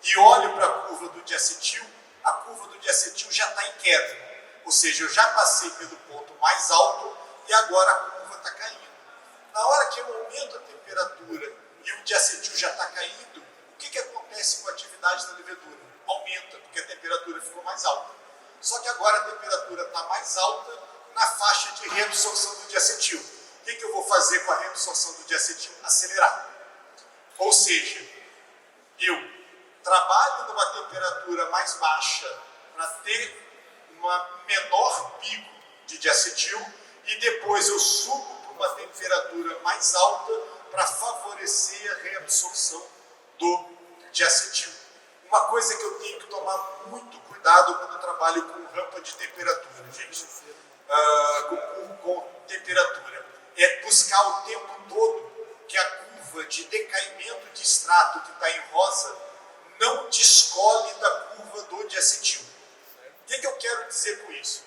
S1: e olho para a curva do diacetil, a curva do diacetil já está em queda. Ou seja, eu já passei pelo ponto mais alto e agora a curva está caindo. Na hora que eu aumento a temperatura e o diacetil já está caindo, o que acontece com a atividade da levedura? Aumenta, porque a temperatura ficou mais alta. Só que agora a temperatura está mais alta na faixa de reabsorção do diacetil. O que eu vou fazer com a reabsorção do diacetil? Acelerar. Ou seja, eu trabalho numa temperatura mais baixa para ter um menor pico de diacetil e depois eu subo para uma temperatura mais alta para favorecer a reabsorção do diacetil. Uma coisa que eu tenho que tomar muito cuidado quando eu trabalho com rampa de temperatura, gente, com temperatura, é buscar o tempo todo que a curva curva de decaimento de extrato que está em rosa não descole da curva do diacetil. O que eu quero dizer com isso?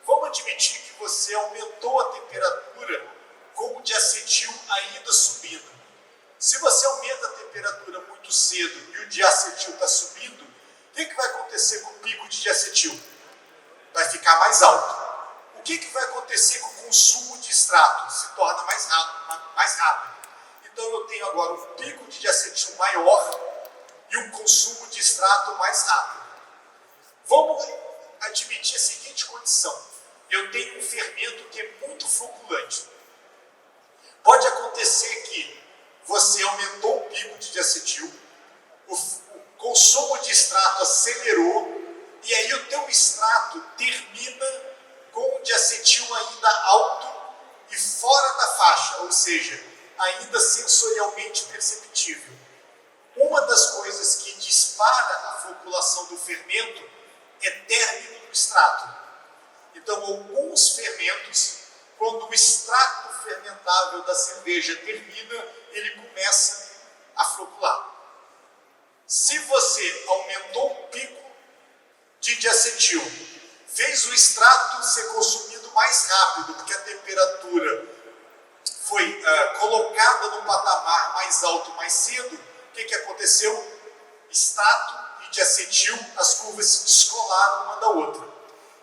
S1: Vamos admitir que você aumentou a temperatura com o diacetil ainda subindo. Se você aumenta a temperatura muito cedo e o diacetil está subindo, o que vai acontecer com o pico de diacetil? Vai ficar mais alto. O que vai acontecer com o consumo de extrato? Se torna mais rápido. Então eu tenho agora um pico de diacetil maior e um consumo de extrato mais rápido. Vamos admitir a seguinte condição. Eu tenho um fermento que é muito floculante. Pode acontecer que você aumentou o pico de diacetil, o consumo de extrato acelerou, e aí o teu extrato termina com o diacetil ainda alto e fora da faixa, ou seja, ainda sensorialmente perceptível. Uma das coisas que dispara a floculação do fermento é término do extrato. Então, alguns fermentos, quando o extrato fermentável da cerveja termina, ele começa a flocular. Se você aumentou o pico de diacetil, fez o extrato ser consumido mais rápido, porque a temperatura foi colocada num patamar mais alto mais cedo, o que aconteceu? Extrato e diacetil, as curvas se descolaram uma da outra.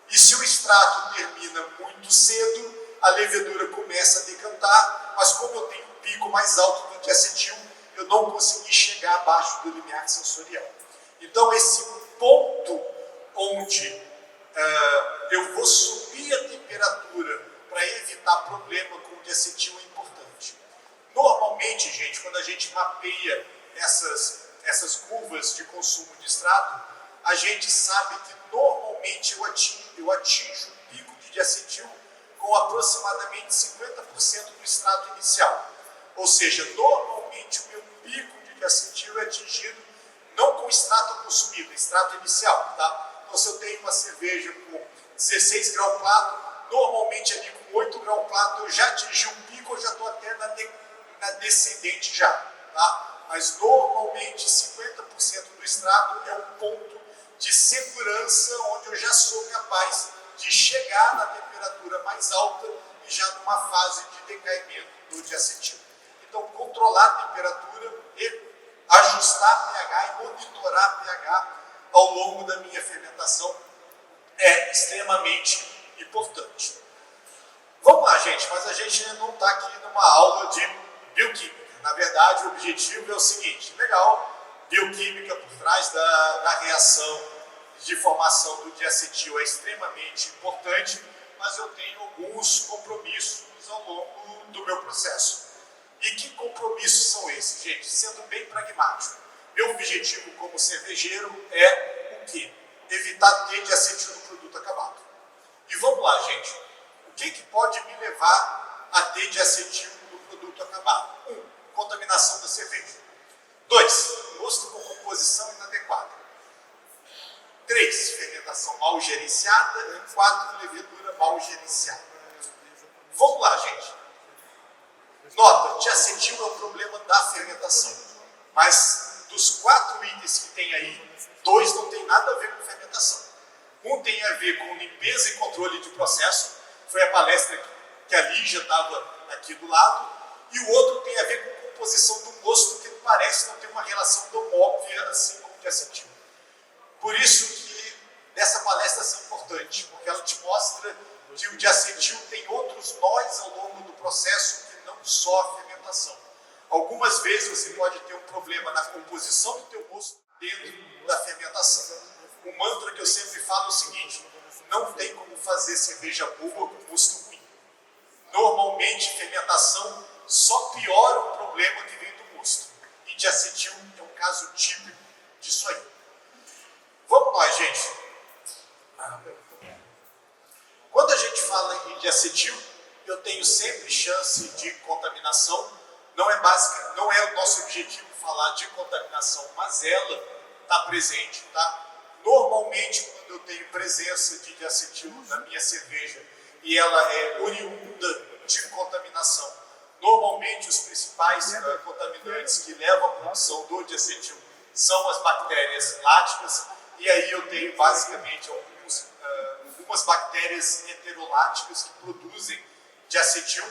S1: E se o extrato termina muito cedo, a levedura começa a decantar, mas como eu tenho um pico mais alto do diacetil, eu não consegui chegar abaixo do limiar sensorial. Então, esse ponto onde eu vou subir a temperatura para evitar problema com o diacetil é importante. Normalmente, gente, quando a gente mapeia essas curvas de consumo de extrato, a gente sabe que normalmente eu atinjo o pico de diacetil com aproximadamente 50% do extrato inicial. Ou seja, normalmente o meu pico de diacetil é atingido não com o extrato consumido, extrato inicial, tá? Então, se eu tenho uma cerveja com 16 grau plato, normalmente ali com 8 grau plato eu já atingi um pico, eu já estou até na descendente já, tá? Mas normalmente 50% do extrato é um ponto de segurança onde eu já sou capaz de chegar na temperatura mais alta e já numa fase de decaimento do diacetil. Então, controlar a temperatura e ajustar pH e monitorar pH ao longo da minha fermentação é extremamente importante. Vamos lá, gente, mas a gente não está aqui numa aula de bioquímica. Na verdade, o objetivo é o seguinte: legal, bioquímica por trás da reação de formação do diacetil é extremamente importante, mas eu tenho alguns compromissos ao longo do meu processo. E que compromissos são esses, gente? Sendo bem pragmático. Meu objetivo como cervejeiro é o quê? Evitar ter diacetil no produto acabado. E vamos lá, gente. O que pode me levar a ter diacetil no produto acabado? 1. Contaminação da cerveja. 2. Mosto com composição inadequada. 3. Fermentação mal gerenciada. E 4. Levedura mal gerenciada. Vamos lá, gente. Nota, diacetil é um problema da fermentação. Mas dos 4 itens que tem aí, 2 não tem nada a ver com fermentação. Um tem a ver com limpeza e controle de processo. Foi a palestra que a Lígia estava aqui do lado. E o outro tem a ver com composição do mosto, que parece não ter uma relação tão óbvia assim como o diacetil. Por isso que essa palestra é importante, porque ela te mostra que o diacetil tem outros nós ao longo do processo que não só a fermentação. Algumas vezes você pode ter um problema na composição do teu mosto dentro da fermentação. O mantra que eu sempre falo é o seguinte: não tem como fazer cerveja boa com mosto ruim. Normalmente, fermentação só piora o problema que vem do mosto. E diacetil é um caso típico disso aí. Vamos lá, gente. Quando a gente fala em diacetil, eu tenho sempre chance de contaminação. Não é o nosso objetivo falar de contaminação, mas ela está presente, tá? Normalmente, quando eu tenho presença de diacetil na minha cerveja e ela é oriunda de contaminação, Normalmente, os principais contaminantes que levam à produção do diacetil são as bactérias láticas, e aí eu tenho basicamente algumas bactérias heteroláticas que produzem diacetil.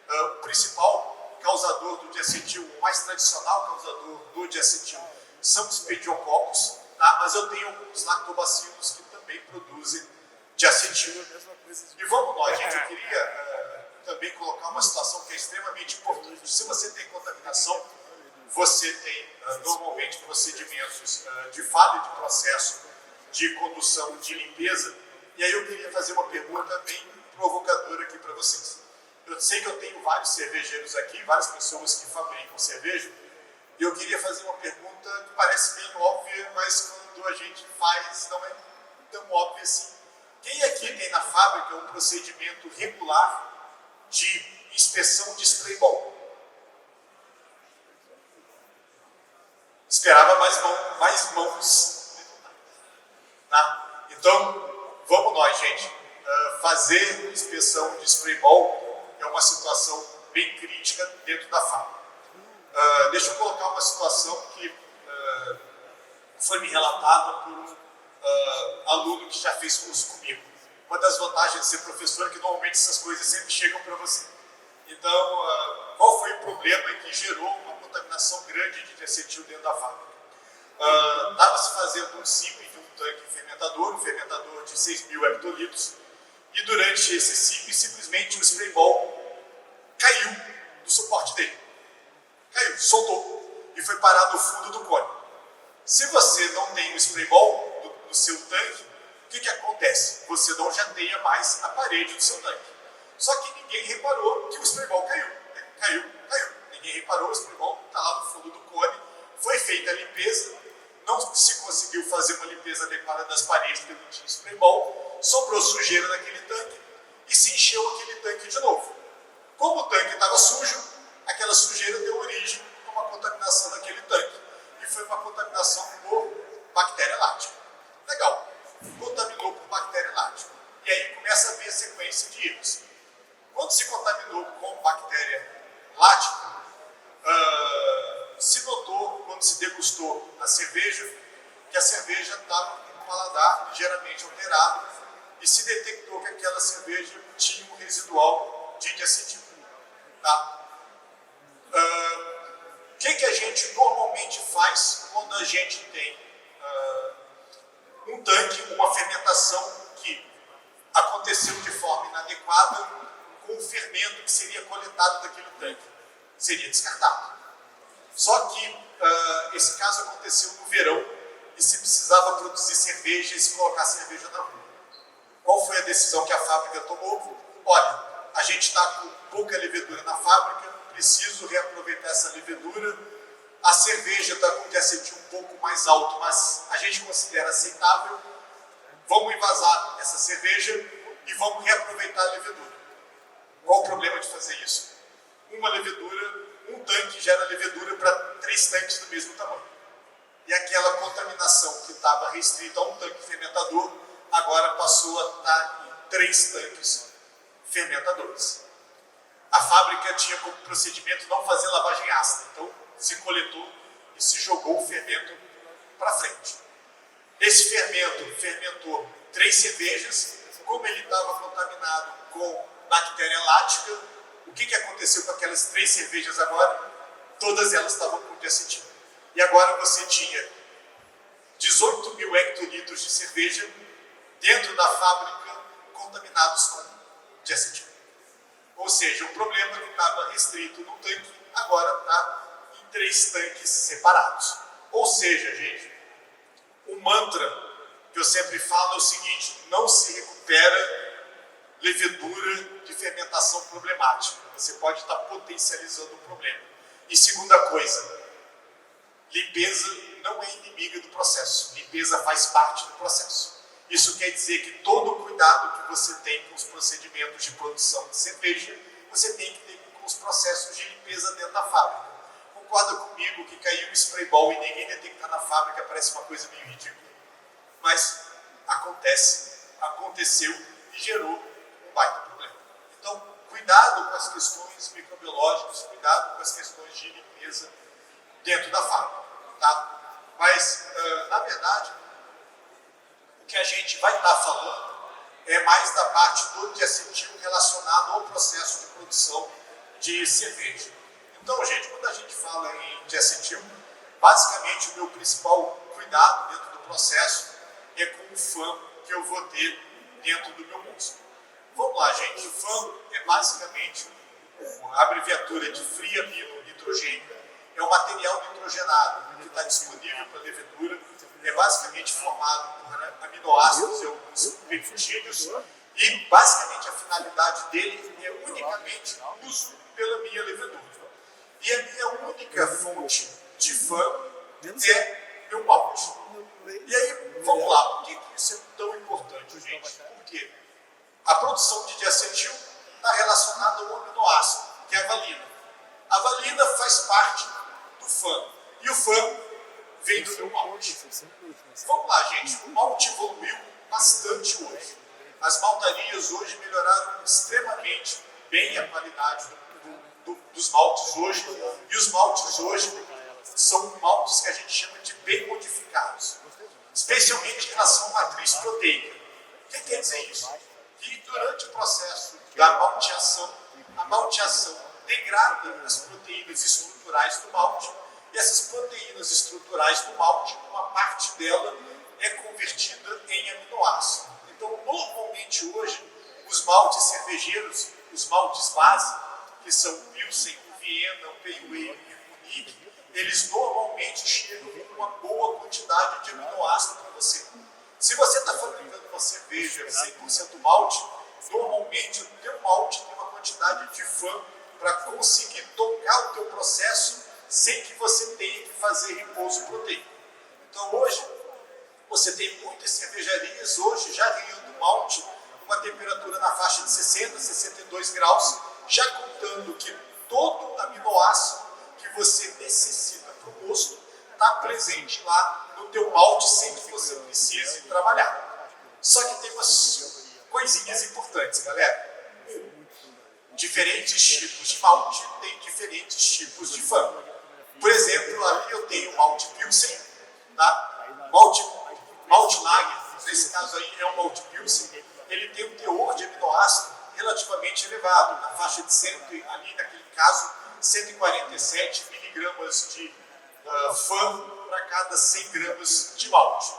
S1: O principal causador do diacetil, o mais tradicional causador do diacetil, são os pediococcus, tá? Mas eu tenho alguns lactobacilos que também produzem diacetil. E vamos nós, gente, eu queria também colocar uma situação que é extremamente importante. Se você tem contaminação, você tem normalmente procedimentos de falha de processo de condução de limpeza. E aí eu queria fazer uma pergunta bem provocadora aqui para vocês. Eu sei que eu tenho vários cervejeiros aqui, várias pessoas que fabricam cerveja, e eu queria fazer uma pergunta que parece bem óbvia, mas quando a gente faz não é tão óbvia assim. Quem aqui tem na fábrica um procedimento regular de inspeção de spray ball? Esperava mais mãos. Tá? Então, vamos nós, gente. Fazer inspeção de spray ball é uma situação bem crítica dentro da fábrica. Deixa eu colocar uma situação que foi me relatada por um aluno que já fez curso comigo. Uma das vantagens de ser professor é que normalmente essas coisas sempre chegam para você. Então, qual foi o problema que gerou uma contaminação grande de diacetil dentro da fábrica? Estava-se fazendo um CIP de um tanque fermentador, um fermentador de 6.000 hectolitros, e durante esse CIP, simplesmente o spray ball caiu do suporte dele. Caiu, soltou, e foi parar no fundo do cone. Se você não tem um spray ball no seu tanque, o que acontece? Você não jateia mais a parede do seu tanque. Só que ninguém reparou que o spray ball caiu. Caiu. Ninguém reparou, o spray ball está lá no fundo do cone. Foi feita a limpeza, não se conseguiu fazer uma limpeza adequada das paredes porque não tinha spray ball, sobrou sujeira naquele tanque e se encheu aquele tanque de novo. Como o tanque estava sujo, aquela sujeira deu origem a uma contaminação naquele tanque. E foi uma contaminação por bactéria lática. Legal. Contaminou por bactéria lática. E aí começa a ver a sequência de erros. Quando se contaminou com bactéria lática, se notou, quando se degustou a cerveja, que a cerveja estava com o paladar ligeiramente alterado e se detectou que aquela cerveja tinha um residual de diacetil. Tá? O que a gente normalmente faz quando a gente tem um tanque, uma fermentação que aconteceu de forma inadequada com o fermento que seria coletado daquele tanque? Seria descartado. Só que esse caso aconteceu no verão e se precisava produzir cerveja e se colocar cerveja na rua. Qual foi a decisão que a fábrica tomou? Olha, a gente está com pouca levedura na fábrica, preciso reaproveitar essa levedura. A cerveja está com diacetil um pouco mais alto, mas a gente considera aceitável. Vamos envasar essa cerveja e vamos reaproveitar a levedura. Qual o problema de fazer isso? Uma levedura, um tanque gera levedura para 3 tanques do mesmo tamanho. E aquela contaminação que estava restrita a um tanque fermentador, agora passou a estar em 3 tanques fermentadores. A fábrica tinha como procedimento não fazer lavagem ácida, então se coletou e se jogou o fermento para frente. Esse fermento fermentou 3 cervejas, como ele estava contaminado com bactéria lática, o que aconteceu com aquelas 3 cervejas agora? Todas elas estavam com diacetil. E agora você tinha 18.000 hectolitros de cerveja dentro da fábrica contaminados com diacetil. Ou seja, o problema que estava restrito no tanque agora está em 3 tanques separados. Ou seja, gente, o mantra que eu sempre falo é o seguinte: não se recupera levedura de fermentação problemática. Você pode estar potencializando o problema. E segunda coisa, limpeza não é inimiga do processo. Limpeza faz parte do processo. Isso quer dizer que todo o cuidado que você tem com os procedimentos de produção de cerveja, você tem que ter com os processos de limpeza dentro da fábrica. Concorda comigo que caiu um spray ball e ninguém detectar na fábrica parece uma coisa meio ridícula? Mas aconteceu e gerou um baita problema. Então, cuidado com as questões microbiológicas, cuidado com as questões de limpeza dentro da fábrica, tá? Mas, na verdade, o que a gente vai estar falando é mais da parte do diacetil relacionado ao processo de produção de cerveja. Então, gente, quando a gente fala em diacetil, basicamente o meu principal cuidado dentro do processo é com o FAM que eu vou ter dentro do meu mosto. Vamos lá, gente. FAM é basicamente a abreviatura de Free Amino Nitrogênio. É um material nitrogenado que está disponível para levedura. É basicamente formado por aminoácidos e alguns peptídeos. E, basicamente, a finalidade dele é unicamente uso pela minha levedura. E a minha única fonte de FAM é meu malte. E aí, vamos lá. Por que isso é tão importante, gente? Porque a produção de diacetil está relacionada a um aminoácido, que é a valina. A valina faz parte do FAM. E o FAM vem do meu malte. Vamos lá, gente. O malte evoluiu bastante hoje. As maltarias hoje melhoraram extremamente bem a qualidade dos maltes hoje. E os maltes hoje são maltes que a gente chama de bem modificados. Especialmente em relação à matriz proteica. O que quer dizer isso? Que durante o processo da malteação, a malteação degrada as proteínas estruturais do malte, e essas proteínas estruturais do malte, uma parte dela é convertida em aminoácido. Então, normalmente hoje, os maltes cervejeiros, os maltes base, que são o Pilsen, o Viena, o Pale Ale e o Munique, eles normalmente chegam com uma boa quantidade de aminoácido para você. Se você está fabricando uma cerveja 100% malte, normalmente o teu malte tem uma quantidade de FAM para conseguir tocar o teu processo sem que você tenha que fazer repouso proteico. Então hoje, você tem muitas cervejarias hoje já ganhando malte uma temperatura na faixa de 60, 62 graus, já contando que todo aminoácido que você necessita para o mosto está presente lá no teu malte sem que você precise trabalhar. Só que tem umas coisinhas importantes, galera. Diferentes tipos de malte têm diferentes tipos de FAM. Por exemplo, ali eu tenho malte Pilsen, tá? Malte Lager, nesse caso aí é um malte Pilsen, ele tem um teor de aminoácido relativamente elevado, na faixa de 100, ali naquele caso, 147 miligramas de FAM para cada 100 gramas de malte.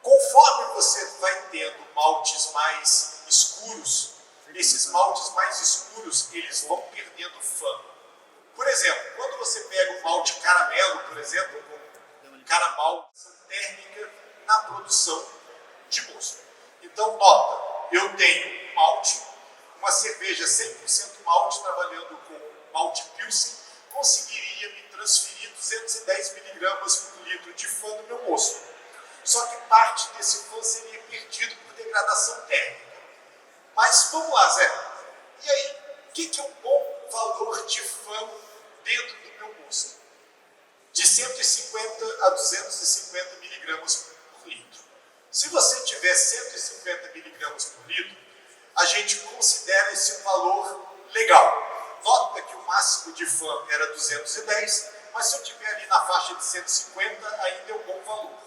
S1: Conforme você vai tendo maltes mais escuros, esses maltes mais escuros, eles vão perdendo FAM. Por exemplo, quando você pega o malte caramelo, por exemplo, com caramel térmica na produção de mosto. Então, nota, eu tenho um malte, uma cerveja 100% malte, trabalhando com malte Pilsen, conseguiria me transferir 210 miligramas por litro de FAM no meu mosto. Só que parte desse FAM seria perdido por degradação térmica. Mas vamos lá, Zé. E aí, o que é um bom valor de FAM dentro do meu mosto? De 150 a 250 miligramas por litro. Se você tiver 150 miligramas por litro, a gente considera esse um valor legal. Nota que o máximo de FAM era 210, mas se eu tiver ali na faixa de 150, ainda é um bom valor.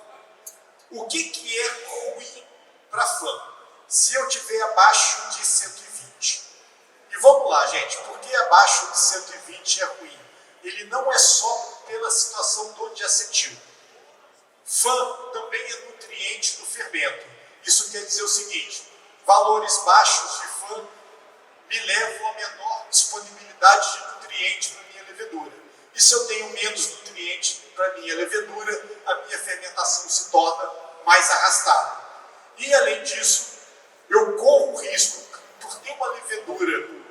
S1: O que é ruim para FAM? Se eu tiver abaixo de 120. E vamos lá, gente, por que abaixo de 120 é ruim? Ele não é só pela situação do diacetil. FAM também é nutriente do fermento. Isso quer dizer o seguinte: valores baixos de FAM me levam a menor disponibilidade de nutriente para a minha levedura. E se eu tenho menos nutriente para a minha levedura, a minha fermentação se torna mais arrastada. E além disso, eu corro o risco, por ter uma levedura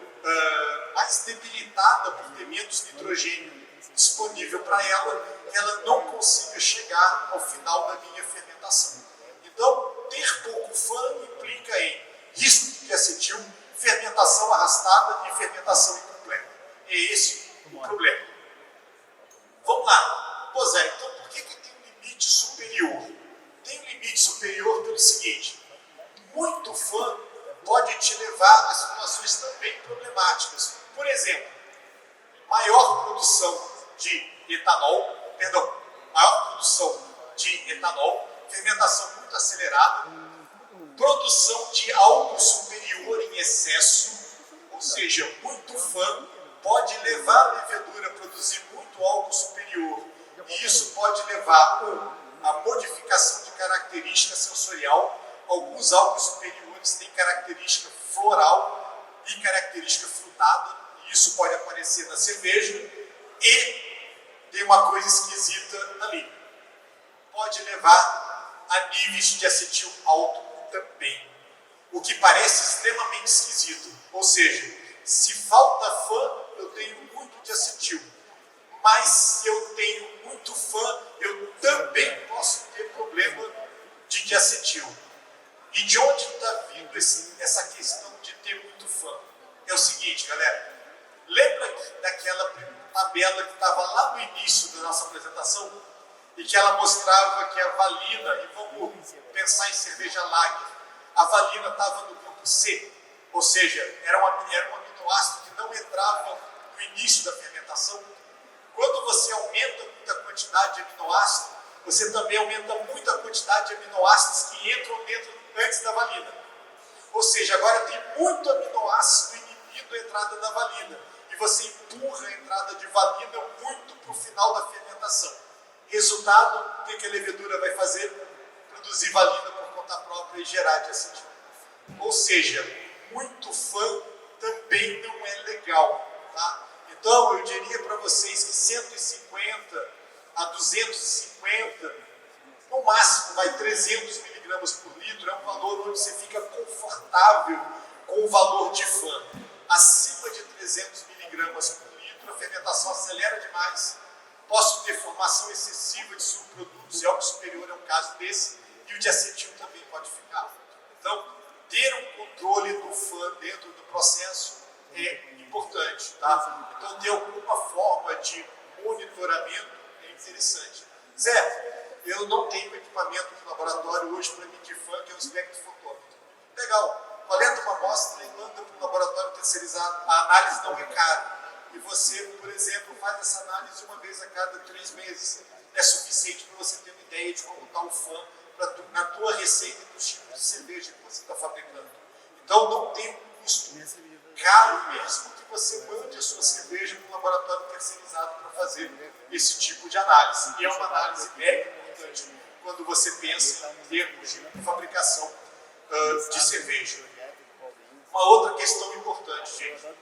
S1: mais debilitada, por ter menos nitrogênio disponível para ela não consiga chegar ao final da minha fermentação. Então, ter pouco FAM implica em risco de diacetil, fermentação arrastada e fermentação incompleta. É esse o problema. Vamos lá. Pô, Zé, então por que tem um limite superior? Tem um limite superior pelo seguinte: muito FAM pode te levar a situações também problemáticas. problemáticas. Por exemplo, maior produção de etanol, fermentação muito acelerada, produção de álcool superior em excesso, ou seja, muito fã, pode levar a levedura a produzir muito álcool superior. E isso pode levar a modificação de característica sensorial. Alguns álcools superiores têm característica floral e característica frutada, e isso pode aparecer na cerveja. E tem uma coisa esquisita ali. Pode levar a níveis de acetil alto também. O que parece extremamente esquisito. Ou seja, se falta fã, eu tenho muito de acetil. Mas se eu tenho muito fã, eu também posso ter problema de diacetil. E de onde está vindo essa questão de ter muito fã? É o seguinte, galera. Lembra daquela tabela que estava lá no início da nossa apresentação? E que ela mostrava que a valina, e vamos pensar em cerveja lager, a valina estava no grupo C. Ou seja, era um aminoácido que não entrava no início da fermentação. Quando você aumenta muito a quantidade de aminoácido, você também aumenta muito a quantidade de aminoácidos que entram dentro antes da valina. Ou seja, agora tem muito aminoácido inibindo a entrada da valina. E você empurra a entrada de valina muito para o final da fermentação. Resultado, o que a levedura vai fazer? Produzir valina por conta própria e gerar diacetil. Ou seja, muito fã também não é legal. Tá? Então, eu diria para vocês que 150 a 250, no máximo, 300 miligramas por litro, é um valor onde você fica confortável com o valor de fã. Acima de 300 miligramas por litro, a fermentação acelera demais. Posso ter formação excessiva de subprodutos, e algo superior é um caso desse, e o diacetil também pode ficar. Então, ter um controle do fã dentro do processo é importante, tá? Então, ter alguma forma de monitoramento é interessante. Zé, eu não tenho equipamento de laboratório hoje para medir fã, que é o espectrofotômetro. Legal, coleta uma amostra e manda para o laboratório terceirizado. A análise não é cara. E você, por exemplo, faz essa análise uma vez a cada 3 meses. É suficiente para você ter uma ideia de como está o fã na tua receita dos tipos de cerveja que você está fabricando. Então, não tem um custo caro, mesmo que você mande a sua cerveja para um laboratório terceirizado para fazer esse tipo de análise. E é uma análise mega importante quando você pensa em termos de fabricação de cerveja. Uma outra questão importante, gente.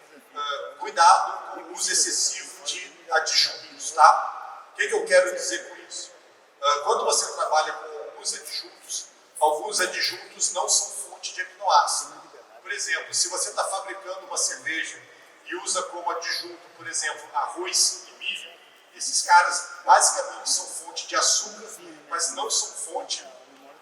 S1: Cuidado com o uso excessivo de adjuntos, tá? O que eu quero dizer com isso? Quando você trabalha com alguns adjuntos não são fonte de aminoácido. Por exemplo, se você está fabricando uma cerveja e usa como adjunto, por exemplo, arroz e milho, esses caras basicamente são fonte de açúcar, mas não são fonte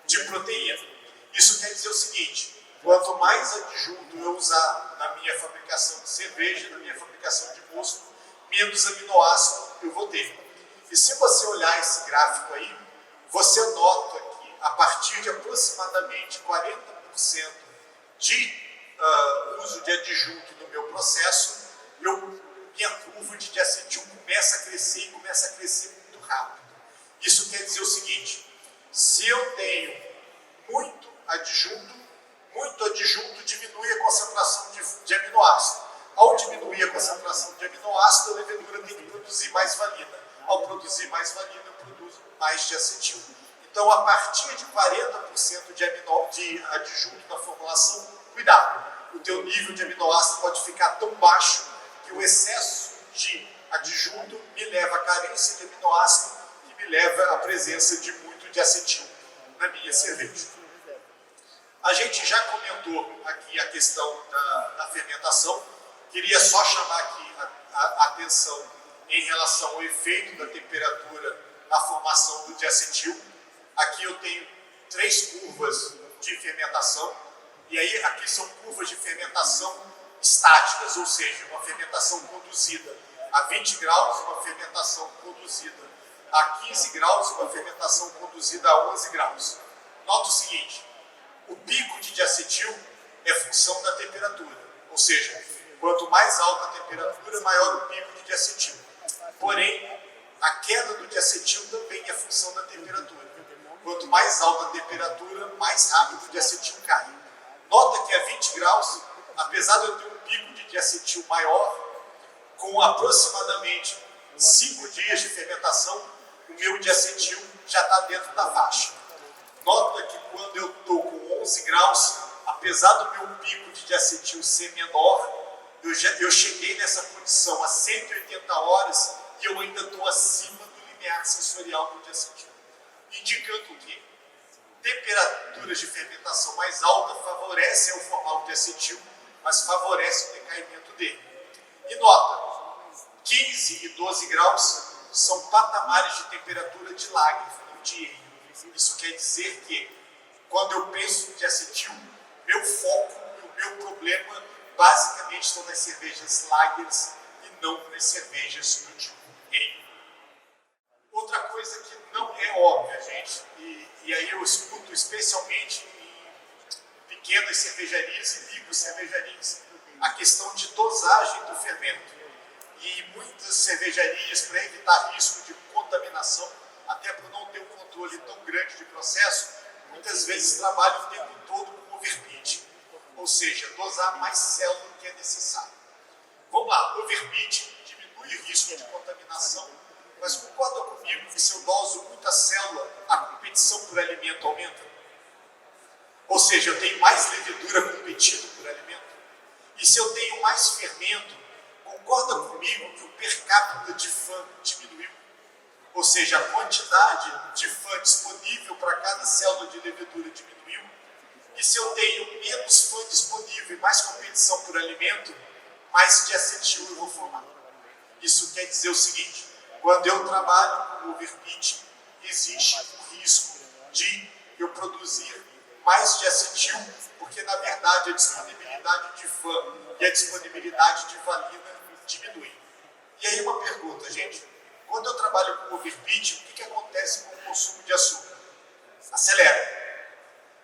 S1: de proteína. Isso quer dizer o seguinte: quanto mais adjunto eu usar na minha fabricação de cerveja, na minha fabricação de mosto, menos aminoácido eu vou ter. E se você olhar esse gráfico aí, você nota que a partir de aproximadamente 40% de uso de adjunto no meu processo, minha curva de diacetil começa a crescer e começa a crescer muito rápido. Isso quer dizer o seguinte: se eu tenho muito adjunto diminui a concentração de aminoácido. Ao diminuir a concentração de aminoácido, a levedura tem que produzir mais valina. Ao produzir mais valina, eu produzo mais diacetil. Então, a partir de 40% de adjunto na formulação, cuidado. O teu nível de aminoácido pode ficar tão baixo que o excesso de adjunto me leva à carência de aminoácido e me leva à presença de muito diacetil na minha cerveja. A gente já comentou aqui a questão da fermentação. Queria só chamar aqui a atenção em relação ao efeito da temperatura na formação do diacetil. Aqui eu tenho 3 curvas de fermentação. E aí aqui são curvas de fermentação estáticas, ou seja, uma fermentação conduzida a 20 graus, uma fermentação conduzida a 15 graus, uma fermentação conduzida a 11 graus. Nota o seguinte: o pico de diacetil é função da temperatura, ou seja, Quanto mais alta a temperatura, maior o pico de diacetil. Porém, a queda do diacetil também é função da temperatura. Quanto mais alta a temperatura, mais rápido o diacetil cai. Nota que a 20 graus, apesar de eu ter um pico de diacetil maior, com aproximadamente 5 dias de fermentação, o meu diacetil já está dentro da faixa. Nota que quando eu estou com 11 graus, apesar do meu pico de diacetil ser menor, eu cheguei nessa condição a 180 horas e eu ainda estou acima do limiar sensorial do diacetil. Indicando que temperaturas de fermentação mais alta favorecem ao formar o diacetil, mas favorecem o decaimento dele. E nota, 15 e 12 graus são patamares de temperatura de lager, não de ale. Isso quer dizer que, quando eu penso em diacetil, meu foco, o meu problema, basicamente estão nas cervejas lagers e não nas cervejas do tipo ale. Outra coisa que não é óbvia, gente, e aí eu escuto especialmente em pequenas cervejarias e micro cervejarias, a questão de dosagem do fermento. E muitas cervejarias, para evitar risco de contaminação, até por não ter um controle tão grande de processo, muitas vezes trabalham o tempo todo com overpitch, ou seja, dosar mais célula do que é necessário. Vamos lá, overpitch diminui o risco de contaminação, mas concorda comigo que se eu doso muita célula, a competição por alimento aumenta? Ou seja, eu tenho mais levedura competindo por alimento? E se eu tenho mais fermento, concorda comigo que o per capita de fã diminuiu? Ou seja, a quantidade de fã disponível para cada célula de levedura diminuiu? E se eu tenho menos fã disponível e mais competição por alimento, mais diacetil eu vou formar. Isso quer dizer o seguinte: quando eu trabalho com overpitch, existe o risco de eu produzir mais diacetil, porque na verdade a disponibilidade de fã e a disponibilidade de valina diminui. E aí uma pergunta, gente: quando eu trabalho com overpitch, o que acontece com o consumo de açúcar? Acelera.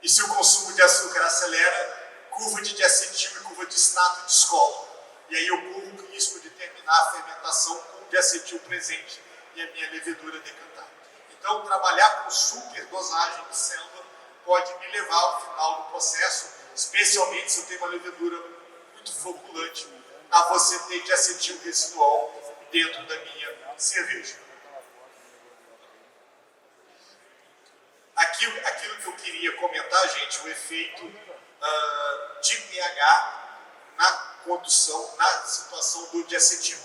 S1: E se o consumo de açúcar acelera, curva de diacetil e curva de estato descolam. E aí eu corro o risco de terminar a fermentação com o diacetil presente e a minha levedura decantar. Então, trabalhar com super dosagem de célula pode me levar ao final do processo, especialmente se eu tenho uma levedura muito floculante, a você ter diacetil residual dentro da minha cerveja. Aquilo que eu queria comentar, gente, o efeito de pH na condução, na situação do diacetil.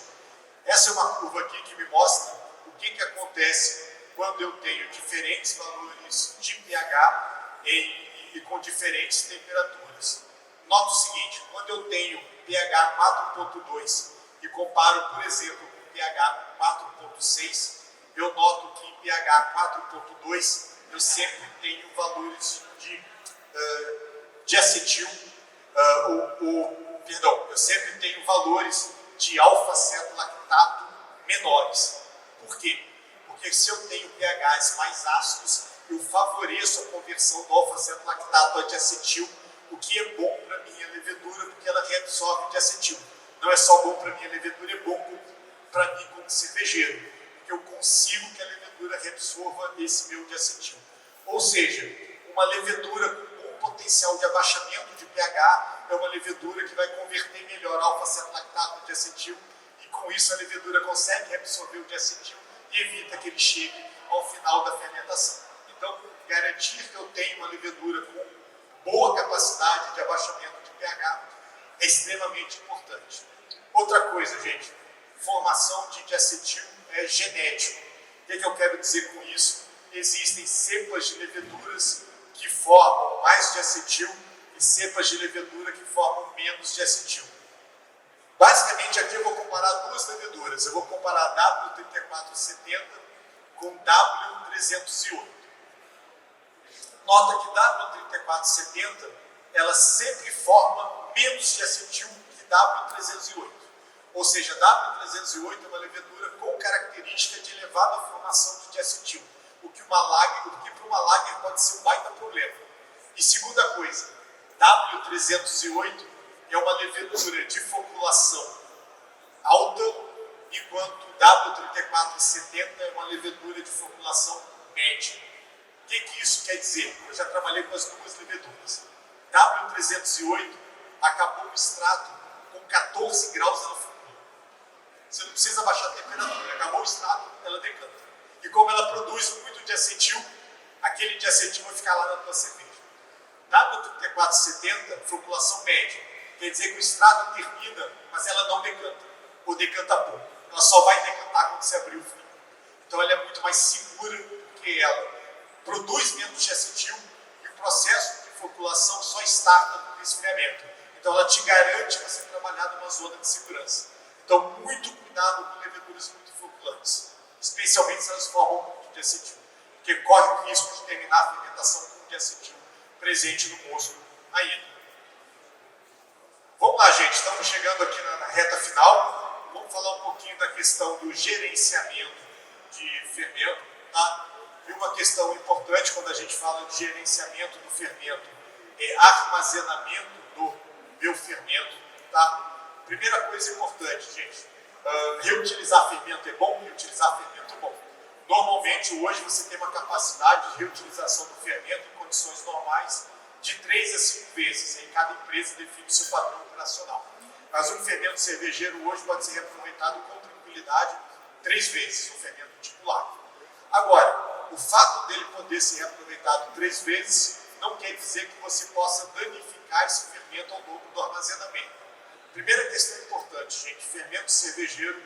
S1: Essa é uma curva aqui que me mostra o que acontece quando eu tenho diferentes valores de pH e com diferentes temperaturas. Nota o seguinte: quando eu tenho pH 4.2 e comparo, por exemplo, com pH 4.6, eu noto que em pH 4.2 eu sempre tenho valores de acetil, eu sempre tenho valores de alfa-ceto-lactato menores. Por quê? Porque se eu tenho pHs mais ácidos, eu favoreço a conversão do alfa-ceto-lactato a diacetil, o que é bom para a minha levedura, porque ela reabsorve diacetil. Não é só bom para a minha levedura, é bom para mim como cervejeiro, porque eu consigo que a levedura reabsorva esse meu diacetil. Ou seja, uma levedura com bom potencial de abaixamento de pH é uma levedura que vai converter melhor alfa-ceto-lactato em diacetil, e com isso a levedura consegue reabsorver o diacetil e evita que ele chegue ao final da fermentação. Então, garantir que eu tenho uma levedura com boa capacidade de abaixamento de pH é extremamente importante. Outra coisa, gente, formação de diacetil é genético. O que eu quero dizer com isso? Existem cepas de leveduras que formam mais diacetil e cepas de levedura que formam menos diacetil. Basicamente, aqui eu vou comparar duas leveduras. Eu vou comparar a W3470 com W308. Nota que W3470 ela sempre forma menos diacetil que W308. Ou seja, W308 é uma levedura com característica de elevada formação de diacetil, o que para uma lager pode ser um baita problema. E segunda coisa, W308 é uma levedura de floculação alta, enquanto W3470 é uma levedura de floculação média. O que isso quer dizer? Eu já trabalhei com as duas leveduras. W308 acabou o extrato com 14 graus ela flocula. Você não precisa baixar a temperatura, acabou o extrato, ela decanta. E como ela produz muito diacetil, aquele diacetil vai ficar lá na tua cerveja. W3470, floculação média, quer dizer que o extrato termina, mas ela não decanta, ou decanta pouco. Ela só vai decantar quando você abrir o frio. Então ela é muito mais segura, porque ela produz menos diacetil e o processo de floculação só starta no resfriamento. Então ela te garante você trabalhar numa zona de segurança. Então muito cuidado com leveduras muito floculantes, especialmente se elas formam muito diacetil, porque corre o risco de terminar a fermentação com diacetil presente no mosto ainda. Vamos lá, gente, estamos chegando aqui na reta final. Vamos falar um pouquinho da questão do gerenciamento de fermento, tá? E uma questão importante quando a gente fala de gerenciamento do fermento é armazenamento do meu fermento, tá? Primeira coisa importante, gente, reutilizar fermento é bom, reutilizar fermento é bom. Normalmente hoje você tem uma capacidade de reutilização do fermento em condições normais de 3 a 5 vezes. Em cada empresa define o seu padrão operacional. Mas um fermento cervejeiro hoje pode ser reaproveitado com tranquilidade 3 vezes, um fermento tipo lager. Agora, o fato dele poder ser reaproveitado 3 vezes não quer dizer que você possa danificar esse fermento ao longo do armazenamento. Primeira questão importante, gente, fermento cervejeiro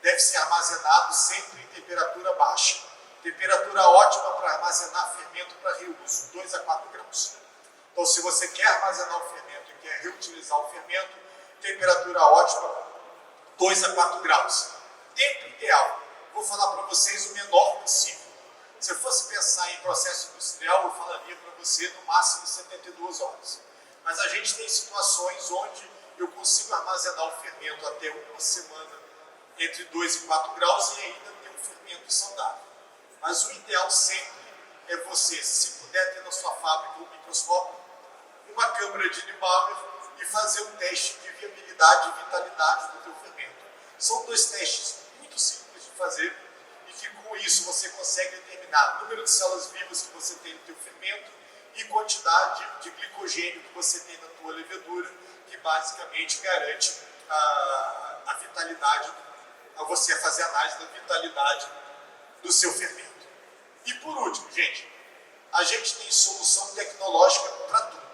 S1: deve ser armazenado sempre em temperatura baixa. Temperatura ótima para armazenar fermento para reuso, 2 a 4 graus. Então, se você quer armazenar o fermento e quer reutilizar o fermento, temperatura ótima, 2 a 4 graus. Tempo ideal, vou falar para vocês o menor possível. Se eu fosse pensar em processo industrial, eu falaria para você no máximo 72 horas. Mas a gente tem situações onde eu consigo armazenar o fermento até 1 semana entre 2 e 4 graus e ainda ter um fermento saudável. Mas o ideal sempre é você, se puder ter na sua fábrica um microscópio, uma câmara de Neubauer e fazer um teste de viabilidade e vitalidade do teu fermento. São 2 testes muito simples de fazer e que com isso você consegue determinar o número de células vivas que você tem no teu fermento e quantidade de glicogênio que você tem na tua levedura, que basicamente garante a vitalidade, a você fazer análise da vitalidade do seu fermento. E por último, gente, a gente tem solução tecnológica para tudo.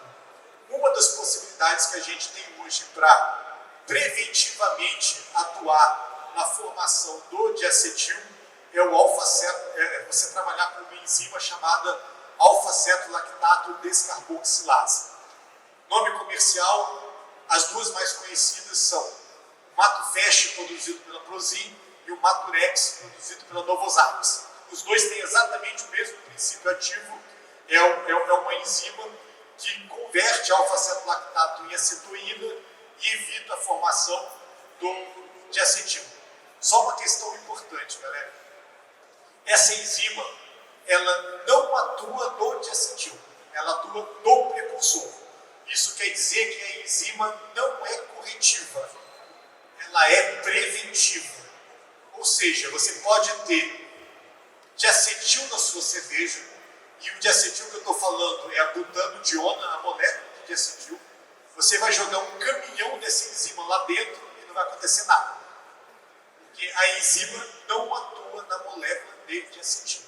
S1: Uma das possibilidades que a gente tem hoje para preventivamente atuar na formação do diacetil é o você trabalhar com uma enzima chamada alfa-cetolactato descarboxilase. Nome comercial, as duas mais conhecidas são o Matufest, produzido pela Prozin, e o Maturex, produzido pela Novozymes. Os dois têm exatamente o mesmo princípio ativo, é uma enzima que converte alfa-cetolactato em acetoína e evita a formação do diacetil. Só uma questão importante, galera. Essa enzima, ela não atua no diacetil, ela atua no precursor. Isso quer dizer que a enzima não é corretiva, ela é preventiva. Ou seja, você pode ter diacetil na sua cerveja, e o diacetil que eu estou falando é a butanodiona, a molécula de diacetil. Você vai jogar um caminhão dessa enzima lá dentro e não vai acontecer nada. Porque a enzima não atua na molécula de diacetil.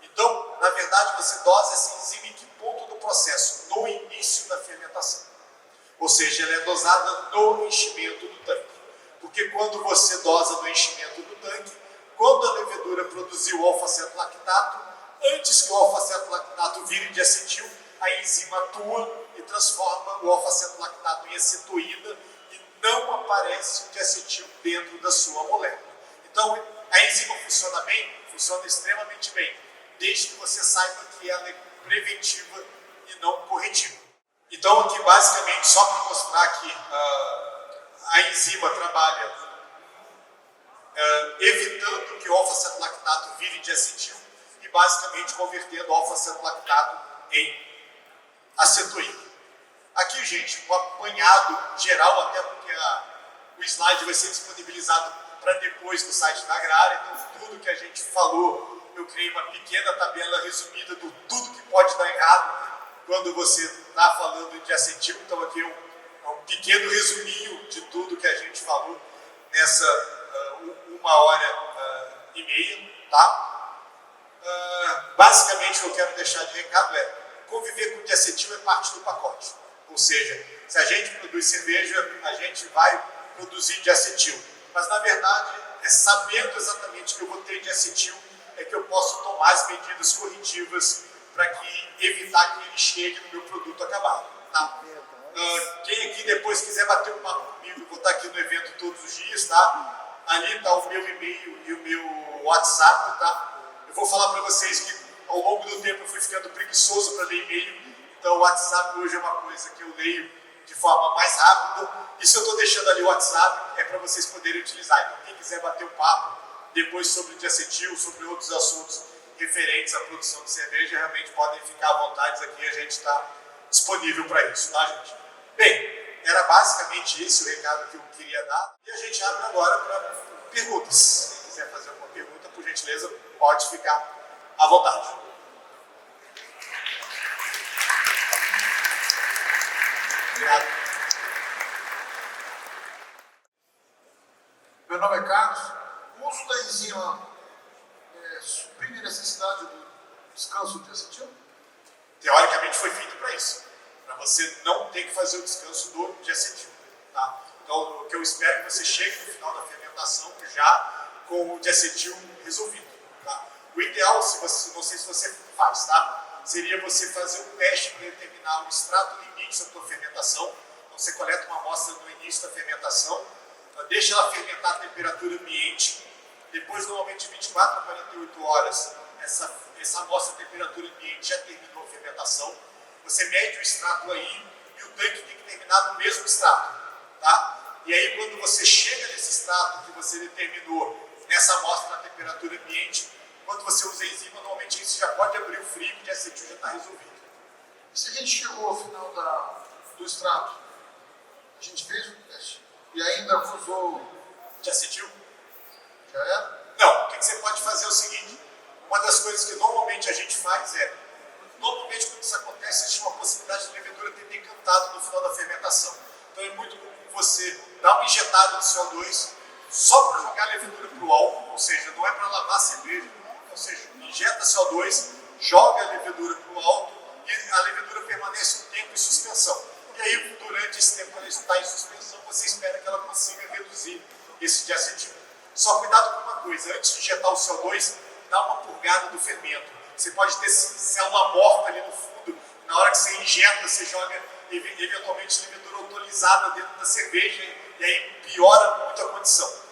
S1: Então, na verdade, você dosa essa enzima em que ponto do processo? No início da fermentação. Ou seja, ela é dosada no enchimento do tanque. Porque quando você dosa no enchimento do tanque, quando a levedura produziu o alfa-cetolactato, antes que o alfa-cetolactato vire diacetil, a enzima atua e transforma o alfa-cetolactato em acetoína e não aparece o diacetil dentro da sua molécula. Então, a enzima funciona bem? Funciona extremamente bem, desde que você saiba que ela é preventiva e não corretiva. Então, aqui basicamente, só para mostrar que a enzima trabalha evitando que o alfa-cetolactato vire diacetil e basicamente convertendo o alfa-cetolactato em acetoína. Aqui, gente, o apanhado geral, até porque o slide vai ser disponibilizado para depois do site da Agrária, então tudo que a gente falou, eu criei uma pequena tabela resumida do tudo que pode dar errado quando você está falando de acetil. Então aqui é um pequeno resuminho de tudo que a gente falou nessa 1h30, tá? Basicamente, o que eu quero deixar de recado é: conviver com diacetil é parte do pacote. Ou seja, se a gente produz cerveja, a gente vai produzir diacetil. Mas, na verdade, é sabendo exatamente que eu vou ter diacetil é que eu posso tomar as medidas corretivas para evitar que ele chegue no meu produto acabado. Tá? Quem aqui depois quiser bater um papo comigo, eu vou estar aqui no evento todos os dias, tá? Ali está o meu e-mail e o meu WhatsApp, tá? Eu vou falar para vocês que ao longo do tempo eu fui ficando preguiçoso para ler e-mail, então o WhatsApp hoje é uma coisa que eu leio de forma mais rápida, e se eu estou deixando ali o WhatsApp é para vocês poderem utilizar. Então quem quiser bater um papo depois sobre diacetil, sobre outros assuntos referentes à produção de cerveja, realmente podem ficar à vontade aqui, a gente está disponível para isso, tá, gente? Bem, era basicamente esse o recado que eu queria dar, e a gente abre agora para perguntas. Quem quiser fazer alguma pergunta, por gentileza, pode ficar à vontade. Obrigado.
S2: Meu nome é Carlos. O uso da enzima suprime a necessidade do descanso de acetil?
S1: Teoricamente foi feito para isso, para você não ter que fazer o descanso do diacetil. Tá? Então, o que eu espero é que você chegue no final da fermentação já com o diacetil resolvido. Tá? O ideal, não sei se você faz, tá? Seria você fazer um teste para determinar o extrato limite da tua fermentação. Então, você coleta uma amostra no início da fermentação, deixa ela fermentar a temperatura ambiente, depois, normalmente, de 24 a 48 horas, essa amostra de temperatura ambiente já terminou a fermentação. Você mede o extrato aí e o tanque tem que terminar no mesmo extrato. Tá? E aí, quando você chega nesse extrato que você determinou nessa amostra na temperatura ambiente, quando você usa a enzima, normalmente isso já pode abrir o frio, que o diacetil já está resolvido.
S2: Se a gente chegou ao final do extrato, a gente fez o teste e ainda usou
S1: Diacetil?
S2: já era?
S1: Não, o que você pode fazer é o seguinte: uma das coisas que normalmente a gente faz é, normalmente quando isso acontece, existe uma possibilidade de levedura ter decantado no final da fermentação. Então é muito comum você dar uma injetada de CO2 só para jogar a levedura para o álcool, ou seja, não é para lavar a cerveja, ou seja, injeta CO2, joga a levedura para o alto e a levedura permanece um tempo em suspensão. E aí, durante esse tempo que ela está em suspensão, você espera que ela consiga reduzir esse diacetil. Só cuidado com uma coisa: antes de injetar o CO2, dá uma purgada do fermento. Você pode ter célula morta ali no fundo, na hora que você injeta, você joga eventualmente levedura autorizada dentro da cerveja e aí piora muito a condição.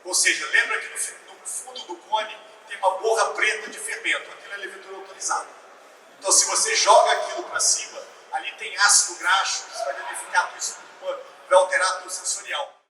S1: Ou seja, lembra que no fundo do cone tem uma borra preta de fermento, aquilo é levedura autorizada. Então, se você joga aquilo para cima, ali tem ácido graxo, isso vai danificar a tua espuma, vai alterar a tua sensorial.